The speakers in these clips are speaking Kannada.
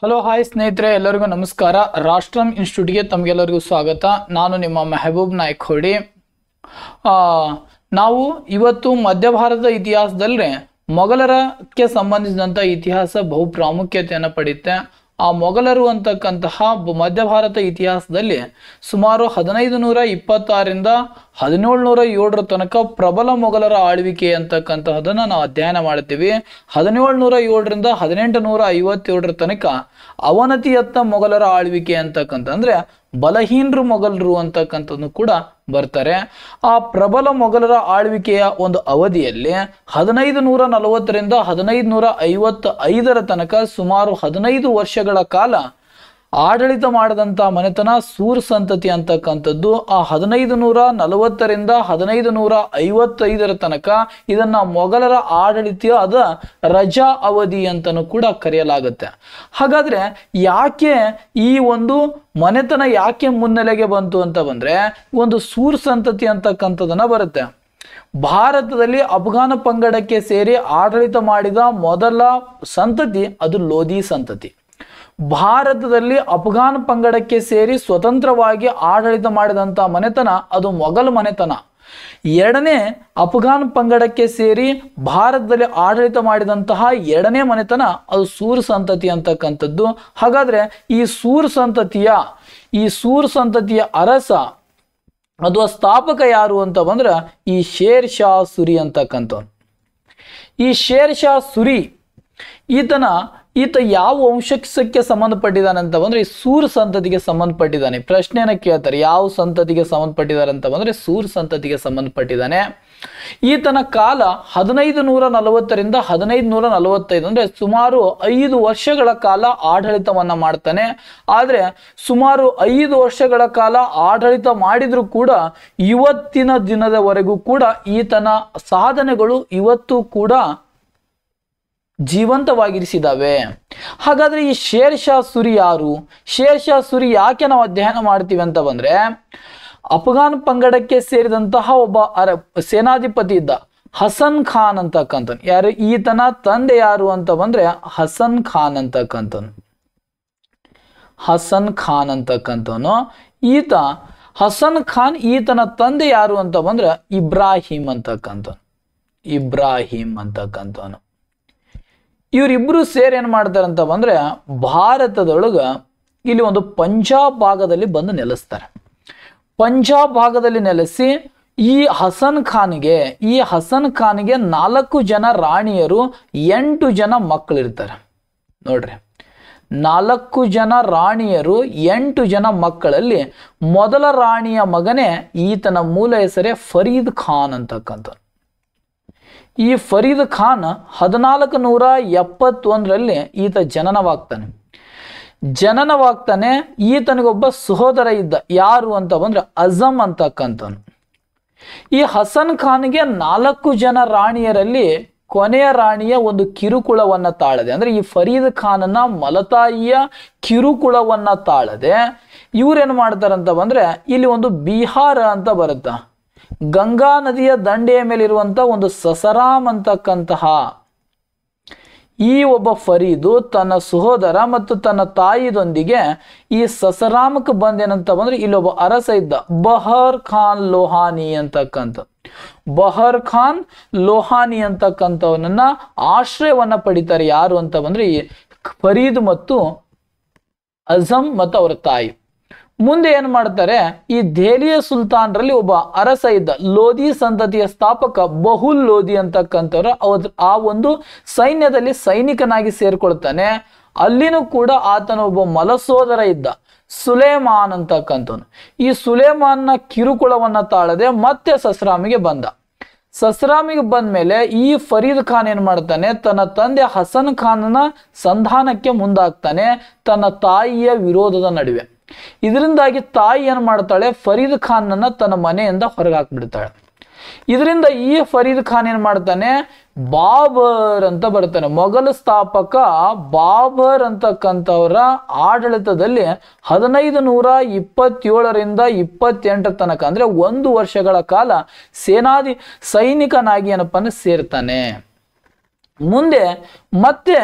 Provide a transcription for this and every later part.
ಹಲೋ ಹಾಯ್ ಸ್ನೇಹಿತರೆ, ಎಲ್ಲರಿಗೂ ನಮಸ್ಕಾರ. ರಾಷ್ಟ್ರಂ ಇನ್ಸ್ಟಿಟ್ಯೂಟ್ಗೆ ತಮಗೆಲ್ಲರಿಗೂ ಸ್ವಾಗತ. ನಾನು ನಿಮ್ಮ ಮೆಹಬೂಬ್ ನಾಯ್ಕೋಡಿ. ನಾವು ಇವತ್ತು ಮಧ್ಯ ಭಾರತದ ಇತಿಹಾಸದಲ್ಲಿ ಮೊಘಲರಕ್ಕೆ ಸಂಬಂಧಿಸಿದಂಥ ಇತಿಹಾಸ ಬಹು ಪ್ರಾಮುಖ್ಯತೆಯನ್ನು ಪಡೆಯುತ್ತೆ. ಆ ಮೊಘಲರು ಅಂತಕ್ಕಂತಹ ಮಧ್ಯ ಭಾರತ ಇತಿಹಾಸದಲ್ಲಿ ಸುಮಾರು 1526ರಿಂದ 1707 ತನಕ ಪ್ರಬಲ ಮೊಘಲರ ಆಳ್ವಿಕೆ ಅಂತಕ್ಕಂತಹದನ್ನು ನಾವು ಅಧ್ಯಯನ ಮಾಡ್ತೀವಿ. 1707ರಿಂದ 1857 ತನಕ ಅವನತಿಯತ್ತ ಮೊಘಲರ ಆಳ್ವಿಕೆ ಅಂತಕ್ಕಂಥ ಅಂದ್ರೆ ಬಲಹೀನರು ಮೊಘಲರು ಅಂತಕ್ಕಂಥದ್ದು ಕೂಡ ಬರ್ತಾರೆ. ಆ ಪ್ರಬಲ ಮೊಘಲರ ಆಳ್ವಿಕೆಯ ಒಂದು ಅವಧಿಯಲ್ಲಿ 1540ರಿಂದ 1555 ತನಕ ಸುಮಾರು 15 ವರ್ಷಗಳ ಕಾಲ ಆಡಳಿತ ಮಾಡಿದಂಥ ಮನೆತನ ಸೂರ್ ಸಂತತಿ ಅಂತಕ್ಕಂಥದ್ದು. ಆ 1540ರಿಂದ 1555 ತನಕ ಇದನ್ನ ಮೊಘಲರ ಆಡಳಿತದ ರಜಾ ಅವಧಿ ಅಂತಲೂ ಕೂಡ ಕರೆಯಲಾಗುತ್ತೆ. ಹಾಗಾದ್ರೆ ಯಾಕೆ ಈ ಒಂದು ಮನೆತನ ಯಾಕೆ ಮುನ್ನೆಲೆಗೆ ಬಂತು ಅಂತ ಬಂದ್ರೆ ಒಂದು ಸೂರ್ ಸಂತತಿ ಅಂತಕ್ಕಂಥದನ್ನ ಬರುತ್ತೆ. ಭಾರತದಲ್ಲಿ ಅಫ್ಘಾನ ಪಂಗಡಕ್ಕೆ ಸೇರಿ ಆಡಳಿತ ಮಾಡಿದ ಮೊದಲ ಸಂತತಿ ಅದು ಲೋಧಿ ಸಂತತಿ. ಭಾರತದಲ್ಲಿ ಅಫ್ಘಾನ್ ಪಂಗಡಕ್ಕೆ ಸೇರಿ ಸ್ವತಂತ್ರವಾಗಿ ಆಡಳಿತ ಮಾಡಿದಂಥ ಮನೆತನ ಅದು ಮೊಘಲ್ ಮನೆತನ. ಎರಡನೇ ಅಫ್ಘಾನ್ ಪಂಗಡಕ್ಕೆ ಸೇರಿ ಭಾರತದಲ್ಲಿ ಆಡಳಿತ ಮಾಡಿದಂತಹ ಎರಡನೇ ಮನೆತನ ಅದು ಸೂರ್ ಸಂತತಿ ಅಂತಕ್ಕಂಥದ್ದು. ಹಾಗಾದ್ರೆ ಈ ಸೂರ್ ಸಂತತಿಯ ಅರಸ ಅಥವಾ ಸ್ಥಾಪಕ ಯಾರು ಅಂತ ಬಂದ್ರೆ ಈ ಶೇರ್ ಶಾ ಸುರಿ ಅಂತಕ್ಕಂಥವ್ನು. ಈ ಶೇರ್ ಶಾ ಸುರಿ ಈತ ಯಾವ ವಂಶಕ್ಕೆ ಸಂಬಂಧಪಟ್ಟಿದ್ದಾನೆ ಅಂತ ಬಂದ್ರೆ ಈ ಸೂರ್ ಸಂತತಿಗೆ ಸಂಬಂಧಪಟ್ಟಿದ್ದಾನೆ. ಪ್ರಶ್ನೆಯನ್ನ ಕೇಳ್ತಾರೆ, ಯಾವ ಸಂತತಿಗೆ ಸಂಬಂಧಪಟ್ಟಿದ್ದಾರೆ ಅಂತ ಬಂದ್ರೆ ಸೂರ್ ಸಂತತಿಗೆ ಸಂಬಂಧಪಟ್ಟಿದ್ದಾನೆ. ಈತನ ಕಾಲ 1540ರಿಂದ 1545 ಅಂದ್ರೆ ಸುಮಾರು 5 ವರ್ಷಗಳ ಕಾಲ ಆಡಳಿತವನ್ನ ಮಾಡ್ತಾನೆ. ಆದ್ರೆ ಸುಮಾರು 5 ವರ್ಷಗಳ ಕಾಲ ಆಡಳಿತ ಮಾಡಿದ್ರು ಕೂಡ ಇವತ್ತಿನ ದಿನದವರೆಗೂ ಕೂಡ ಈತನ ಸಾಧನೆಗಳು ಇವತ್ತು ಕೂಡ ಜೀವಂತವಾಗಿರಿಸಿದಾವೆ. ಹಾಗಾದ್ರೆ ಈ ಶೇರ್ ಶಾ ಸುರಿ ಯಾರು? ಶೇರ್ ಶಾ ಸುರಿ ಯಾಕೆ ನಾವು ಅಧ್ಯಯನ ಮಾಡ್ತೀವಿ ಅಂತ ಬಂದ್ರೆ ಅಫ್ಘಾನ್ ಪಂಗಡಕ್ಕೆ ಸೇರಿದಂತಹ ಒಬ್ಬ ಸೇನಾಧಿಪತಿ ಇದ್ದ ಹಸನ್ ಖಾನ್ ಅಂತಕ್ಕಂಥನು. ಯಾರು ಈತನ ತಂದೆ ಯಾರು ಅಂತ ಬಂದ್ರೆ ಹಸನ್ ಖಾನ್ ಅಂತಕ್ಕಂಥನು. ಹಸನ್ ಖಾನ್ ಈತನ ತಂದೆ ಯಾರು ಅಂತ ಬಂದ್ರೆ ಇಬ್ರಾಹಿಂ ಅಂತಕ್ಕಂಥವನು. ಇವರಿಬ್ರು ಸೇರಿ ಏನ್ ಮಾಡ್ತಾರೆ ಅಂತ ಬಂದ್ರೆ ಭಾರತದೊಳಗ ಇಲ್ಲಿ ಒಂದು ಪಂಜಾಬ್ ಭಾಗದಲ್ಲಿ ಬಂದು ನೆಲೆಸ್ತಾರೆ. ಪಂಜಾಬ್ ಭಾಗದಲ್ಲಿ ನೆಲೆಸಿ ಈ ಹಸನ್ ಖಾನ್ಗೆ 4 ಜನ ರಾಣಿಯರು 8 ಜನ ಮಕ್ಕಳಿರ್ತಾರೆ. ನೋಡ್ರಿ, 4 ಜನ ರಾಣಿಯರು 8 ಜನ ಮಕ್ಕಳಲ್ಲಿ ಮೊದಲ ರಾಣಿಯ ಮಗನೇ ಈತನ ಮೂಲ ಹೆಸರೇ ಫರೀದ್ ಖಾನ್ ಅಂತಕ್ಕಂಥ. ಈ ಫರೀದ್ ಖಾನ್ 1471ರಲ್ಲಿ ಈತ ಜನನವಾಗ್ತಾನೆ. ಈತನಿಗೊಬ್ಬ ಸಹೋದರ ಇದ್ದ, ಯಾರು ಅಂತ ಬಂದ್ರೆ ಅಜಮ್ ಅಂತಕ್ಕಂಥವನು. ಈ ಹಸನ್ ಖಾನ್ಗೆ 4 ಜನ ರಾಣಿಯರಲ್ಲಿ ಕೊನೆಯ ರಾಣಿಯ ಒಂದು ಕಿರುಕುಳವನ್ನ ತಾಳದೆ, ಅಂದ್ರೆ ಈ ಫರೀದ್ ಖಾನನ ಮಲತಾಯಿಯ ಕಿರುಕುಳವನ್ನ ತಾಳದೆ ಇವ್ರೇನ್ ಮಾಡ್ತಾರಂತ ಬಂದ್ರೆ ಇಲ್ಲಿ ಒಂದು ಬಿಹಾರ ಅಂತ ಬರುತ್ತ, ಗಂಗಾ ನದಿಯ ದಂಡೆಯ ಮೇಲಿರುವಂತ ಒಂದು ಸಸರಾಮ್ ಅಂತಕ್ಕಂತಹ ಈ ಒಬ್ಬ ಫರೀದು ತನ್ನ ಸಹೋದರ ಮತ್ತು ತನ್ನ ತಾಯಿದೊಂದಿಗೆ ಈ ಸಸರಾಮಕ್ಕೆ ಬಂದೇನಂತ ಬಂದ್ರೆ ಇಲ್ಲೊಬ್ಬ ಅರಸ ಇದ್ದ ಬಹರ್ ಖಾನ್ ಲೋಹಾನಿ ಅಂತಕ್ಕಂಥವನನ್ನ ಆಶ್ರಯವನ್ನ ಪಡಿತಾರೆ. ಯಾರು ಅಂತ ಬಂದ್ರೆ ಈ ಫರೀದ್ ಮತ್ತು ಅಜಮ್ ಮತ್ತು ಅವರ ತಾಯಿ. ಮುಂದೆ ಏನ್ ಮಾಡ್ತಾರೆ, ಈ ದೆಹಲಿಯ ಸುಲ್ತಾನ್ರಲ್ಲಿ ಒಬ್ಬ ಅರಸ ಇದ್ದ, ಲೋಧಿ ಸಂತತಿಯ ಸ್ಥಾಪಕ ಬಹುಲ್ ಲೋಧಿ ಅಂತಕ್ಕಂಥವ್ರ ಆ ಒಂದು ಸೈನ್ಯದಲ್ಲಿ ಸೈನಿಕನಾಗಿ ಸೇರ್ಕೊಳ್ತಾನೆ. ಅಲ್ಲಿನೂ ಕೂಡ ಆತನ ಒಬ್ಬ ಮಲಸೋದರ ಇದ್ದ ಸುಲೇಮಾನ್ ಅಂತಕ್ಕಂಥವನು. ಈ ಸುಲೇಮಾನ್ನ ಕಿರುಕುಳವನ್ನ ತಾಳದೆ ಮತ್ತೆ ಸಸ್ರಾಮಿಗೆ ಬಂದ ಮೇಲೆ ಈ ಫರೀದ್ ಖಾನ್ ಏನ್ ಮಾಡ್ತಾನೆ, ತನ್ನ ತಂದೆ ಹಸನ್ ಖಾನ್ನ ಸಂಧಾನಕ್ಕೆ ಮುಂದಾಗ್ತಾನೆ ತನ್ನ ತಾಯಿಯ ವಿರೋಧದ ನಡುವೆ. ಇದರಿಂದಾಗಿ ತಾಯಿ ಏನ್ ಮಾಡ್ತಾಳೆ, ಫರೀದ್ ಖಾನ್ನ ತನ್ನ ಮನೆಯಿಂದ ಹೊರಗೆ ಹಾಕ್ಬಿಡ್ತಾಳೆ. ಇದರಿಂದ ಈ ಫರೀದ್ ಖಾನ್ ಏನ್ ಮಾಡ್ತಾನೆ, ಬಾಬರ್ ಅಂತ ಬರ್ತಾನೆ. ಮೊಘಲ್ ಸ್ಥಾಪಕ ಬಾಬರ್ ಅಂತಕ್ಕಂಥವರ ಆಡಳಿತದಲ್ಲಿ 1527ರಿಂದ 28 ತನಕ ಅಂದ್ರೆ 1 ವರ್ಷಗಳ ಕಾಲ ಸೈನಿಕನಾಗಿ ಏನಪ್ಪ ಸೇರ್ತಾನೆ. ಮುಂದೆ ಮತ್ತೆ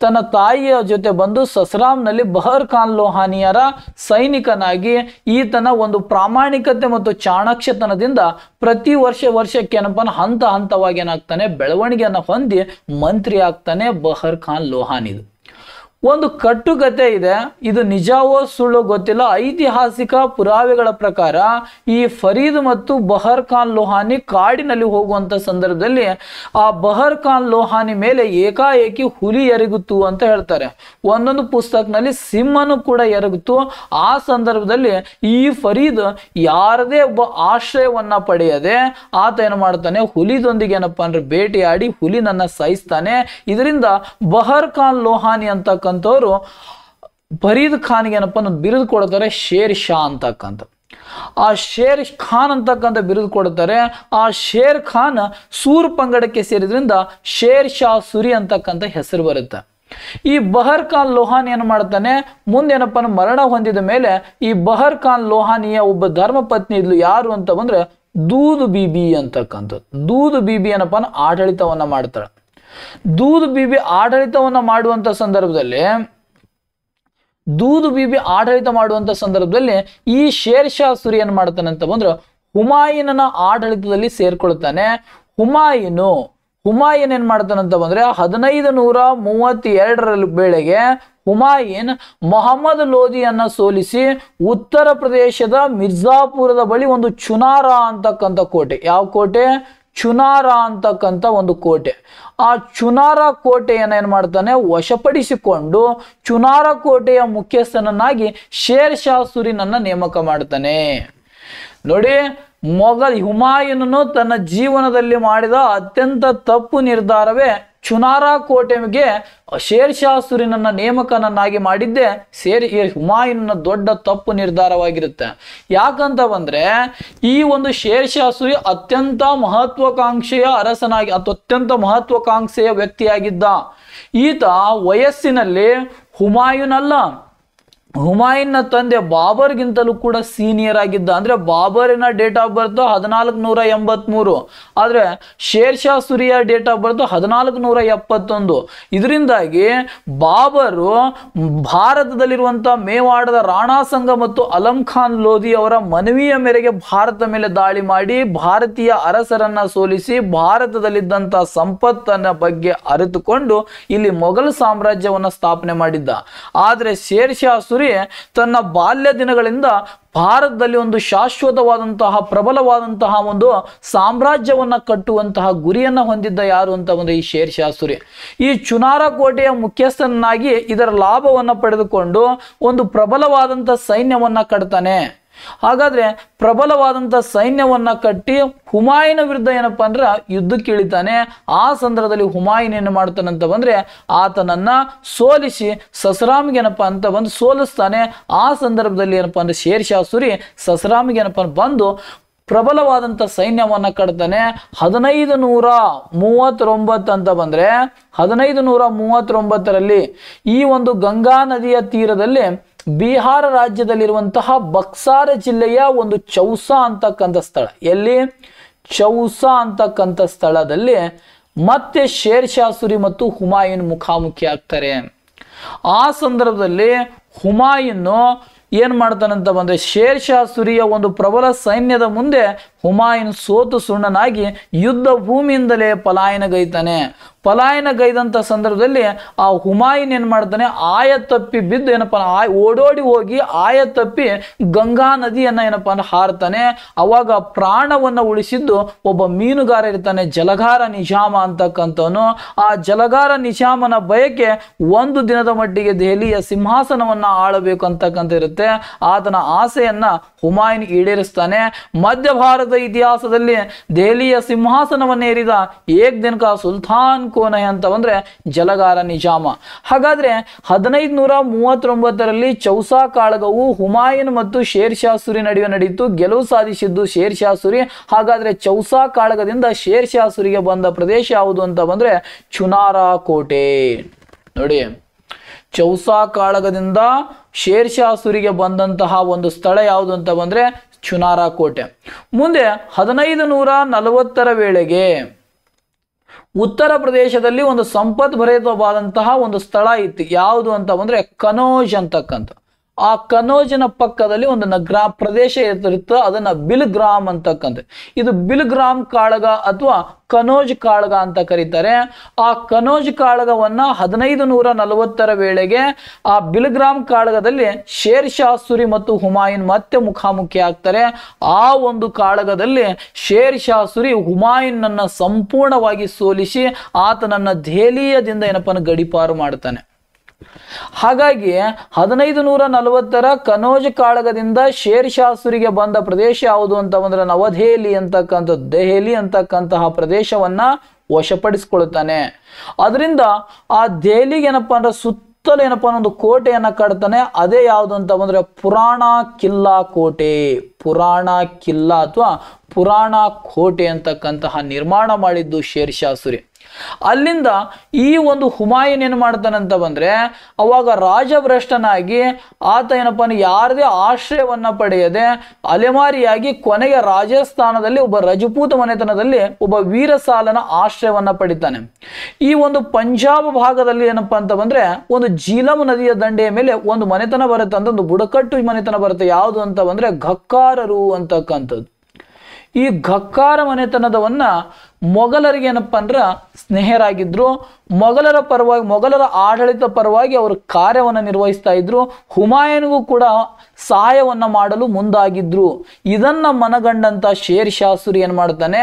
ತನ್ನ ತಾಯಿಯ ಜೊತೆ ಬಂದು ಸಸ್ರಾಮ್ನಲ್ಲಿ ಬಹರ್ ಖಾನ್ ಲೋಹಾನಿಯರ ಸೈನಿಕನಾಗಿ ಈತನ ಒಂದು ಪ್ರಾಮಾಣಿಕತೆ ಮತ್ತು ಚಾಣಾಕ್ಷತನದಿಂದ ಪ್ರತಿ ವರ್ಷಕ್ಕೆ ಏನಪ್ಪ ಹಂತ ಹಂತವಾಗಿ ಏನಾಗ್ತಾನೆ, ಬೆಳವಣಿಗೆಯನ್ನು ಹೊಂದಿ ಮಂತ್ರಿ ಆಗ್ತಾನೆ ಬಹರ್ ಖಾನ್ ಲೋಹಾನಿದು. ಒಂದು ಕಟ್ಟುಕತೆ ಇದೆ, ಇದು ನಿಜವೋ ಸುಳ್ಳು ಗೊತ್ತಿಲ್ಲ. ಐತಿಹಾಸಿಕ ಪುರಾವೆಗಳ ಪ್ರಕಾರ ಈ ಫರೀದ್ ಮತ್ತು ಬಹರ್ ಖಾನ್ ಲೋಹಾನಿ ಕಾಡಿನಲ್ಲಿ ಹೋಗುವಂತ ಸಂದರ್ಭದಲ್ಲಿ ಆ ಬಹರ್ ಖಾನ್ ಲೋಹಾನಿ ಮೇಲೆ ಏಕಾಏಕಿ ಹುಲಿ ಎರಗಿತು ಅಂತ ಹೇಳ್ತಾರೆ. ಒಂದೊಂದು ಪುಸ್ತಕನಲ್ಲಿ ಸಿಂಹನು ಕೂಡ ಎರಗಿತು. ಆ ಸಂದರ್ಭದಲ್ಲಿ ಈ ಫರೀದ್ ಯಾರದೇ ಒಬ್ಬ ಆಶ್ರಯವನ್ನ ಪಡೆಯದೆ ಆತ ಏನು ಮಾಡ್ತಾನೆ, ಹುಲಿದೊಂದಿಗೆ ಏನಪ್ಪಾ ಅಂದ್ರೆ ಬೇಟೆಯಾಡಿ ಹುಲಿನನ್ನ ಸಾಯಿಸ್ತಾನೆ. ಇದರಿಂದ ಬಹರ್ ಖಾನ್ ಲೋಹಾನಿ ಅಂತಕ್ಕಂಥವ್ರು ಫರೀದ್ ಖಾನ್ಗೆ ಏನಪ್ಪ ಬಿರುದು ಕೊಡ್ತಾರೆ, ಶೇರ್ ಶಾ ಅಂತಕ್ಕಂಥ. ಆ ಶೇರ್ ಖಾನ್ ಅಂತಕ್ಕಂಥ ಬಿರುದು ಕೊಡ್ತಾರೆ. ಆ ಶೇರ್ ಖಾನ್ ಸೂರ್ ಪಂಗಡಕ್ಕೆ ಸೇರಿದ್ರಿಂದ ಶೇರ್ ಶಾ ಸುರಿ ಅಂತಕ್ಕಂಥ ಹೆಸರು ಬರುತ್ತೆ. ಈ ಬಹರ್ ಖಾನ್ ಲೋಹಾನಿ ಏನು ಮಾಡ್ತಾನೆ, ಮುಂದೇನಪ್ಪ ಮರಣ ಹೊಂದಿದ ಮೇಲೆ ಈ ಬಹರ್ ಖಾನ್ ಲೋಹಾನಿಯ ಒಬ್ಬ ಧರ್ಮ ಪತ್ನಿ ಇದ್ಲು. ಯಾರು ಅಂತ ಬಂದ್ರೆ ದೂದ್ ಬೀಬಿ ಅಂತಕ್ಕಂಥದ್ದು. ದೂದ್ ಬೀಬಿ ಏನಪ್ಪ ಆಡಳಿತವನ್ನ ಮಾಡ್ತಾಳೆ. ದೂದ್ ಬೀಬಿ ಆಡಳಿತವನ್ನ ಮಾಡುವಂತ ಸಂದರ್ಭದಲ್ಲಿ ಈ ಶೇರ್ ಶಾ ಸುರಿ ಏನ್ ಮಾಡ್ತಾನೆ ಅಂತ ಬಂದ್ರೆ ಹುಮಾಯೂನನ ಆಡಳಿತದಲ್ಲಿ ಸೇರ್ಕೊಳ್ತಾನೆ. ಹುಮಾಯೂನ್ ಏನ್ ಮಾಡ್ತಾನಂತ ಬಂದ್ರೆ 1532 ವೇಳೆಗೆ ಹುಮಾಯೂನ್ ಮೊಹಮ್ಮದ್ ಲೋಧಿಯನ್ನ ಸೋಲಿಸಿ ಉತ್ತರ ಪ್ರದೇಶದ ಮಿರ್ಜಾಪುರದ ಬಳಿ ಒಂದು ಚುನಾರ ಅಂತಕ್ಕಂಥ ಕೋಟೆ, ಯಾವ ಕೋಟೆ, ಚುನಾರ ಅಂತಕ್ಕಂಥ ಒಂದು ಕೋಟೆ, ಆ ಚುನಾರ ಕೋಟೆಯನ್ನು ಏನ್ ಮಾಡ್ತಾನೆ, ವಶಪಡಿಸಿಕೊಂಡು ಚುನಾರ ಕೋಟೆಯ ಮುಖ್ಯಸ್ಥನನ್ನಾಗಿ ಶೇರ್ ಶಾ ಸುರಿನನ್ನ ನೇಮಕ ಮಾಡ್ತಾನೆ. ನೋಡಿ, ಹುಮಾಯೂನನು ತನ್ನ ಜೀವನದಲ್ಲಿ ಮಾಡಿದ ಅತ್ಯಂತ ತಪ್ಪು ನಿರ್ಧಾರವೇ ಚುನಾರ ಕೋಟೆಗೆ ಶೇರ್ ಶಾ ಸುರಿನನ್ನ ನೇಮಕನನ್ನಾಗಿ ಮಾಡಿದ್ದೆ ಹುಮಾಯೂನನ ದೊಡ್ಡ ತಪ್ಪು ನಿರ್ಧಾರವಾಗಿರುತ್ತೆ. ಯಾಕಂತ ಬಂದ್ರೆ ಈ ಒಂದು ಶೇರ್ ಶಾ ಸುರಿ ಅತ್ಯಂತ ಮಹತ್ವಾಕಾಂಕ್ಷೆಯ ಅರಸನಾಗಿ ಅತ್ಯಂತ ಮಹತ್ವಾಕಾಂಕ್ಷೆಯ ವ್ಯಕ್ತಿಯಾಗಿದ್ದ. ಈತ ವಯಸ್ಸಿನಲ್ಲಿ ಹುಮಾಯೂನ್ನ ತಂದೆ ಬಾಬರ್ಗಿಂತಲೂ ಕೂಡ ಸೀನಿಯರ್ ಆಗಿದ್ದ. ಅಂದ್ರೆ ಬಾಬರಿನ ಡೇಟ್ ಆಫ್ ಬರ್ತ್ 1483, ಆದ್ರೆ ಶೇರ್ ಶಾ ಸುರಿಯ ಡೇಟ್ ಆಫ್ ಬರ್ತ್ 1471. ಇದರಿಂದಾಗಿ ಬಾಬರು ಭಾರತದಲ್ಲಿರುವಂತಹ ಮೇವಾಡದ ರಾಣಾ ಸಂಘ ಮತ್ತು ಅಲಂ ಖಾನ್ ಲೋಧಿ ಅವರ ಮನವಿಯ ಮೇರೆಗೆ ಭಾರತ ಮೇಲೆ ದಾಳಿ ಮಾಡಿ ಭಾರತೀಯ ಅರಸರನ್ನ ಸೋಲಿಸಿ ಭಾರತದಲ್ಲಿದ್ದಂತಹ ಸಂಪತ್ತನ್ನ ಬಗ್ಗೆ ಅರಿತುಕೊಂಡು ಇಲ್ಲಿ ಮೊಘಲ್ ಸಾಮ್ರಾಜ್ಯವನ್ನ ಸ್ಥಾಪನೆ ಮಾಡಿದ್ದ. ಆದ್ರೆ ಶೇರ್ ಶಾ ಸುರಿ ತನ್ನ ಬಾಲ್ಯ ದಿನಗಳಿಂದ ಭಾರತದಲ್ಲಿ ಒಂದು ಶಾಶ್ವತವಾದಂತಹ ಪ್ರಬಲವಾದಂತಹ ಒಂದು ಸಾಮ್ರಾಜ್ಯವನ್ನ ಕಟ್ಟುವಂತಹ ಗುರಿಯನ್ನ ಹೊಂದಿದ್ದ ಯಾರು ಅಂತ ಬಂದ್ರೆ ಈ ಶೇರ್ ಶಾ ಸುರಿ. ಈ ಚುನಾರ ಕೋಟೆಯ ಮುಖ್ಯಸ್ಥನಾಗಿ ಇದರ ಲಾಭವನ್ನ ಪಡೆದುಕೊಂಡು ಒಂದು ಪ್ರಬಲವಾದಂತಹ ಸೈನ್ಯವನ್ನ ಕಟ್ತಾನೆ. ಹಾಗಾದ್ರೆ ಪ್ರಬಲವಾದಂತ ಸೈನ್ಯವನ್ನ ಕಟ್ಟಿ ಹುಮಾಯೂನ ವಿರುದ್ಧ ಏನಪ್ಪಾ ಅಂದ್ರೆ ಯುದ್ಧಕ್ಕೆ ಇಳಿತಾನೆ. ಆ ಸಂದರ್ಭದಲ್ಲಿ ಹುಮಾಯೂನ್ ಏನು ಮಾಡ್ತಾನಂತ ಬಂದ್ರೆ ಆತನನ್ನ ಸೋಲಿಸಿ ಸಸ್ರಾಮ್ಗೆ ಏನಪ್ಪಾ ಅಂತ ಬಂದು ಸೋಲಿಸ್ತಾನೆ. ಆ ಸಂದರ್ಭದಲ್ಲಿ ಏನಪ್ಪಾ ಅಂದ್ರೆ ಶೇರ್ ಶಾ ಸುರಿ ಸಸ್ರಾಮ್ಗೆ ಏನಪ್ಪಾ ಬಂದು ಪ್ರಬಲವಾದಂತ ಸೈನ್ಯವನ್ನ ಕಟ್ತಾನೆ. 1539 ಅಂತ ಬಂದ್ರೆ 1539ರಲ್ಲಿ ಈ ಒಂದು ಗಂಗಾ ನದಿಯ ತೀರದಲ್ಲಿ ಬಿಹಾರ ರಾಜ್ಯದಲ್ಲಿರುವಂತಹ ಬಕ್ಸಾರ ಜಿಲ್ಲೆಯ ಒಂದು ಚೌಸಾ ಅಂತಕ್ಕಂಥ ಸ್ಥಳ, ಎಲ್ಲಿ ಚೌಸಾ ಅಂತಕ್ಕಂಥ ಸ್ಥಳದಲ್ಲಿ ಮತ್ತೆ ಶೇರ್ ಶಾ ಸುರಿ ಮತ್ತು ಹುಮಾಯೂನ್ ಮುಖಾಮುಖಿ ಆಗ್ತಾರೆ. ಆ ಸಂದರ್ಭದಲ್ಲಿ ಹುಮಾಯೂನ್ ಏನ್ ಮಾಡ್ತಾನಂತ ಬಂದ್ರೆ ಶೇರ್ ಶಾ ಸುರಿಯ ಒಂದು ಪ್ರಬಲ ಸೈನ್ಯದ ಮುಂದೆ ಹುಮಾಯೂನ್ ಸೋತು ಸುಣ್ಣನಾಗಿ ಯುದ್ಧ ಭೂಮಿಯಿಂದಲೇ ಪಲಾಯನಗೈತಾನೆ. ಪಲಾಯನಗೈದಂಥ ಸಂದರ್ಭದಲ್ಲಿ ಆ ಹುಮಾಯೂನ್ ಏನ್ ಮಾಡ್ತಾನೆ, ಆಯತಪ್ಪಿ ಬಿದ್ದು ಏನಪ್ಪ ಓಡೋಡಿ ಹೋಗಿ ಆಯತಪ್ಪಿ ಗಂಗಾ ನದಿಯನ್ನ ಏನಪ್ಪ ಅಂದ್ರೆ ಹಾರ್ತಾನೆ. ಅವಾಗ ಪ್ರಾಣವನ್ನ ಉಳಿಸಿದ್ದು ಒಬ್ಬ ಮೀನುಗಾರ ಇರ್ತಾನೆ, ಜಲಗಾರ ನಿಜಾಮ ಅಂತಕ್ಕಂಥವನು. ಆ ಜಲಗಾರ ನಿಜಾಮನ ಬಯಕೆ ಒಂದು ದಿನದ ಮಟ್ಟಿಗೆ ದೆಹಲಿಯ ಸಿಂಹಾಸನವನ್ನ ಆಳಬೇಕು ಅಂತಕ್ಕಂಥ ಇರುತ್ತೆ. ಆತನ ಆಸೆಯನ್ನ ಹುಮಾಯೂನ್ ಈಡೇರಿಸ್ತಾನೆ. ಮಧ್ಯ ಭಾರತ ಇತಿಹಾಸದಲ್ಲಿ ದೆಹಲಿಯ ಸಿಂಹಾಸನವನ್ನ ಏರಿದ ಏಕದಿನಕ ಸುಲ್ತಾನ್ ಕೋನ್ ಅಂತ ಬಂದ್ರೆ ಜಲಗಾರ ನಿಜಾಮ. ಹಾಗಾದ್ರೆ 1539ರಲ್ಲಿ ಚೌಸಾ ಕಾಳಗವು ಹುಮಾಯೂನ್ ಮತ್ತು ಶೇರ್ ಶಾ ಸುರಿ ನಡುವೆ ನಡೆಯಿತು. ಗೆಲುವು ಸಾಧಿಸಿದ್ದು ಶೇರ್ ಶಾ ಸುರಿ. ಹಾಗಾದ್ರೆ ಚೌಸಾ ಕಾಳಗದಿಂದ ಶೇರ್ ಶಾ ಸುರಿಗೆ ಬಂದ ಪ್ರದೇಶ ಯಾವುದು ಅಂತ ಬಂದ್ರೆ ಚುನಾರ ಕೋಟೆ. ನೋಡಿ, ಚೌಸಾ ಕಾಳಗದಿಂದ ಶೇರ್ ಶಾ ಸುರಿಗೆ ಬಂದಂತಹ ಒಂದು ಸ್ಥಳ ಯಾವುದು ಅಂತ ಬಂದ್ರೆ ಚುನಾರ ಕೋಟೆ. ಮುಂದೆ 1540ರ ವೇಳೆಗೆ ಉತ್ತರ ಪ್ರದೇಶದಲ್ಲಿ ಒಂದು ಸಂಪದ್ಭರಿತವಾದಂತಹ ಒಂದು ಸ್ಥಳ ಇತ್ತು. ಯಾವುದು ಅಂತ ಬಂದ್ರೆ ಕನೋಜ್ ಅಂತಕ್ಕಂಥ. ಆ ಕನೋಜಿನ ಪಕ್ಕದಲ್ಲಿ ಒಂದು ಪ್ರದೇಶ ಇರುತ್ತೆ, ಅದನ್ನ ಬಿಲ್ಗ್ರಾಮ್ ಅಂತಕ್ಕಂಥ. ಇದು ಬಿಲ್ಗ್ರಾಮ್ ಕಾಳಗ ಅಥವಾ ಕನೋಜ್ ಕಾಳಗ ಅಂತ ಕರೀತಾರೆ. ಆ ಕನೋಜ್ ಕಾಳಗವನ್ನ 1540 ವೇಳೆಗೆ ಆ ಬಿಲ್ಗ್ರಾಮ್ ಕಾಳಗದಲ್ಲಿ ಶೇರ್ ಶಾ ಸೂರಿ ಮತ್ತು ಹುಮಾಯೂನ್ ಮತ್ತೆ ಮುಖಾಮುಖಿ ಆಗ್ತಾರೆ. ಆ ಒಂದು ಕಾಳಗದಲ್ಲಿ ಶೇರ್ ಶಾ ಸೂರಿ ಹುಮಾಯೂನ್ನನ್ನ ಸಂಪೂರ್ಣವಾಗಿ ಸೋಲಿಸಿ ಆತನನ್ನ ದೆಹಲಿಯದಿಂದ ಏನಪ್ಪಾ ಗಡಿಪಾರು ಮಾಡ್ತಾನೆ. ಹಾಗಾಗಿ 1540 ಕನೋಜ್ ಕಾಳಗದಿಂದ ಶೇರ್ ಶಾ ಸೂರಿಗೆ ಬಂದ ಪ್ರದೇಶ ಯಾವುದು ಅಂತ ಬಂದ್ರೆ ನವದೆಹಲಿ ಅಂತಕ್ಕಂಥ, ದೆಹಲಿ ಅಂತಕ್ಕಂತಹ ಪ್ರದೇಶವನ್ನ ವಶಪಡಿಸಿಕೊಳ್ಳುತ್ತಾನೆ. ಅದರಿಂದ ಆ ದೆಹಲಿಗೆ ಏನಪ್ಪಾ ಅಂದ್ರೆ ಸುತ್ತಲೂ ಏನಪ್ಪಾ ಒಂದು ಕೋಟೆಯನ್ನ ಕಟ್ತಾನೆ. ಅದೇ ಯಾವುದು ಅಂತ ಬಂದ್ರೆ ಪುರಾಣ ಕಿಲ್ಲಾ ಕೋಟೆ, ಪುರಾಣ ಕಿಲ್ಲಾ ಅಥವಾ ಪುರಾಣ ಕೋಟೆ ಅಂತಕ್ಕಂತಹ ನಿರ್ಮಾಣ ಮಾಡಿದ್ದು ಶೇರ್ ಶಾ ಸೂರಿ. ಅಲ್ಲಿಂದ ಈ ಒಂದು ಹುಮಾಯೂನ್ ಏನು ಮಾಡ್ತಾನೆ ಅಂತ ಬಂದ್ರೆ ಅವಾಗ ರಾಜಭ್ರಷ್ಟನಾಗಿ ಆತ ಏನಪ್ಪಾ ಯಾರದೇ ಆಶ್ರಯವನ್ನ ಪಡೆಯದೆ ಅಲೆಮಾರಿಯಾಗಿ ಕೊನೆಗೆ ರಾಜಸ್ಥಾನದಲ್ಲಿ ಒಬ್ಬ ರಜಪೂತ ಮನೆತನದಲ್ಲಿ ಒಬ್ಬ ವೀರಸಾಲನ ಆಶ್ರಯವನ್ನ ಪಡಿತಾನೆ. ಈ ಒಂದು ಪಂಜಾಬ್ ಭಾಗದಲ್ಲಿ ಏನಪ್ಪಾ ಅಂತ ಬಂದ್ರೆ ಒಂದು ಜೀಲಂ ನದಿಯ ದಂಡೆಯ ಮೇಲೆ ಒಂದು ಮನೆತನ ಬರುತ್ತೆ, ಅಂತ ಒಂದು ಬುಡಕಟ್ಟು ಮನೆತನ ಬರುತ್ತೆ. ಯಾವುದು ಅಂತ ಬಂದ್ರೆ ಘಕ್ಕಾರರು ಅಂತಕ್ಕಂಥದ್ದು. ಈ ಘಕ್ಕಾರ ಮನೆತನದವನ್ನ ಮೊಘಲರಿಗೆ ಏನಪ್ಪಾ ಅಂದ್ರ ಸ್ನೇಹರಾಗಿದ್ರು. ಮೊಘಲರ ಪರವಾಗಿ, ಮೊಘಲರ ಆಡಳಿತ ಪರವಾಗಿ ಅವರು ಕಾರ್ಯವನ್ನು ನಿರ್ವಹಿಸ್ತಾ ಇದ್ರು. ಹುಮಾಯೂನ್ಗೂ ಕೂಡ ಸಹಾಯವನ್ನ ಮಾಡಲು ಮುಂದಾಗಿದ್ರು. ಇದನ್ನ ಮನಗಂಡಂತ ಶೇರ್ ಶಾ ಸೂರಿ ಏನ್ ಮಾಡ್ತಾನೆ,